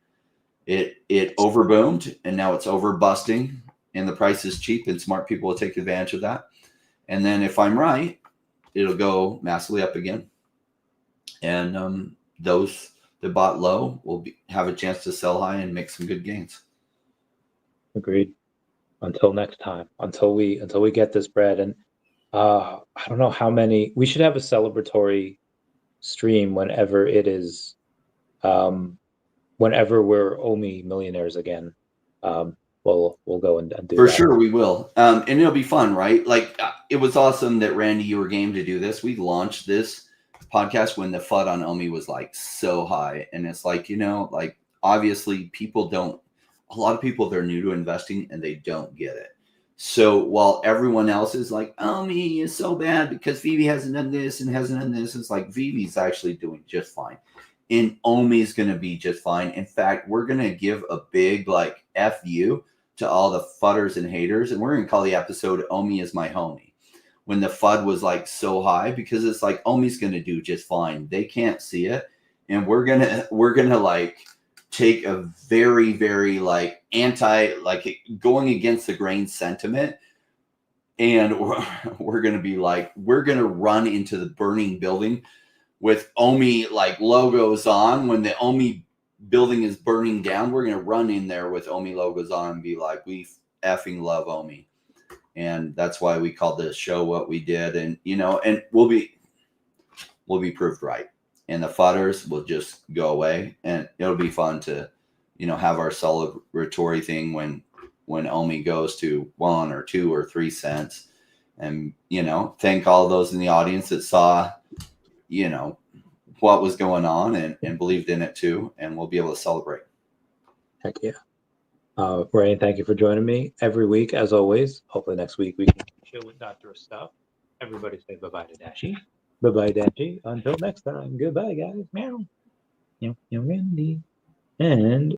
it overboomed, and now it's over busting, and the price is cheap, and smart people will take advantage of that. And then if I'm right, it'll go massively up again. And those that bought low will have a chance to sell high and make some good gains. Agreed. Until next time, until we get this bread. And I don't know how many, we should have a celebratory stream whenever it is, whenever we're OMI millionaires again. We'll go and do for that. sure. We will, and it'll be fun, right? Like it was awesome that Randy, you were game to do this. We launched this podcast when the FUD on OMI was like so high, and it's like, you know, like obviously a lot of people, they're new to investing and they don't get it. So while everyone else is like, OMI is so bad because VeVe hasn't done this and hasn't done this, it's like VeVe's actually doing just fine. And OMI is going to be just fine. In fact, we're going to give a big like F you to all the fudders and haters. And we're going to call the episode OMI is my homie. When the FUD was like so high, because it's like OMI's going to do just fine. They can't see it. And we're going to like take a very, very like going against the grain sentiment. And we're going to be like, we're going to run into the burning building with OMI like logos on. When the OMI building is burning down, we're going to run in there with OMI logos on and be like, we effing love OMI. And that's why we called this show what we did. And, you know, and we'll be proved right. And the fudders will just go away. And it'll be fun to, you know, have our celebratory thing when OMI goes to 1 or 2 or 3 cents. And, you know, thank all those in the audience that saw, you know, what was going on and believed in it too. And we'll be able to celebrate. Heck yeah. Ray, thank you for joining me every week, as always. Hopefully next week we can chill with Dr. Stuff. Everybody say bye-bye to Dashi. Bye-bye, Dashi. Until next time. Goodbye, guys. Meow. Meow, meow, Randy. And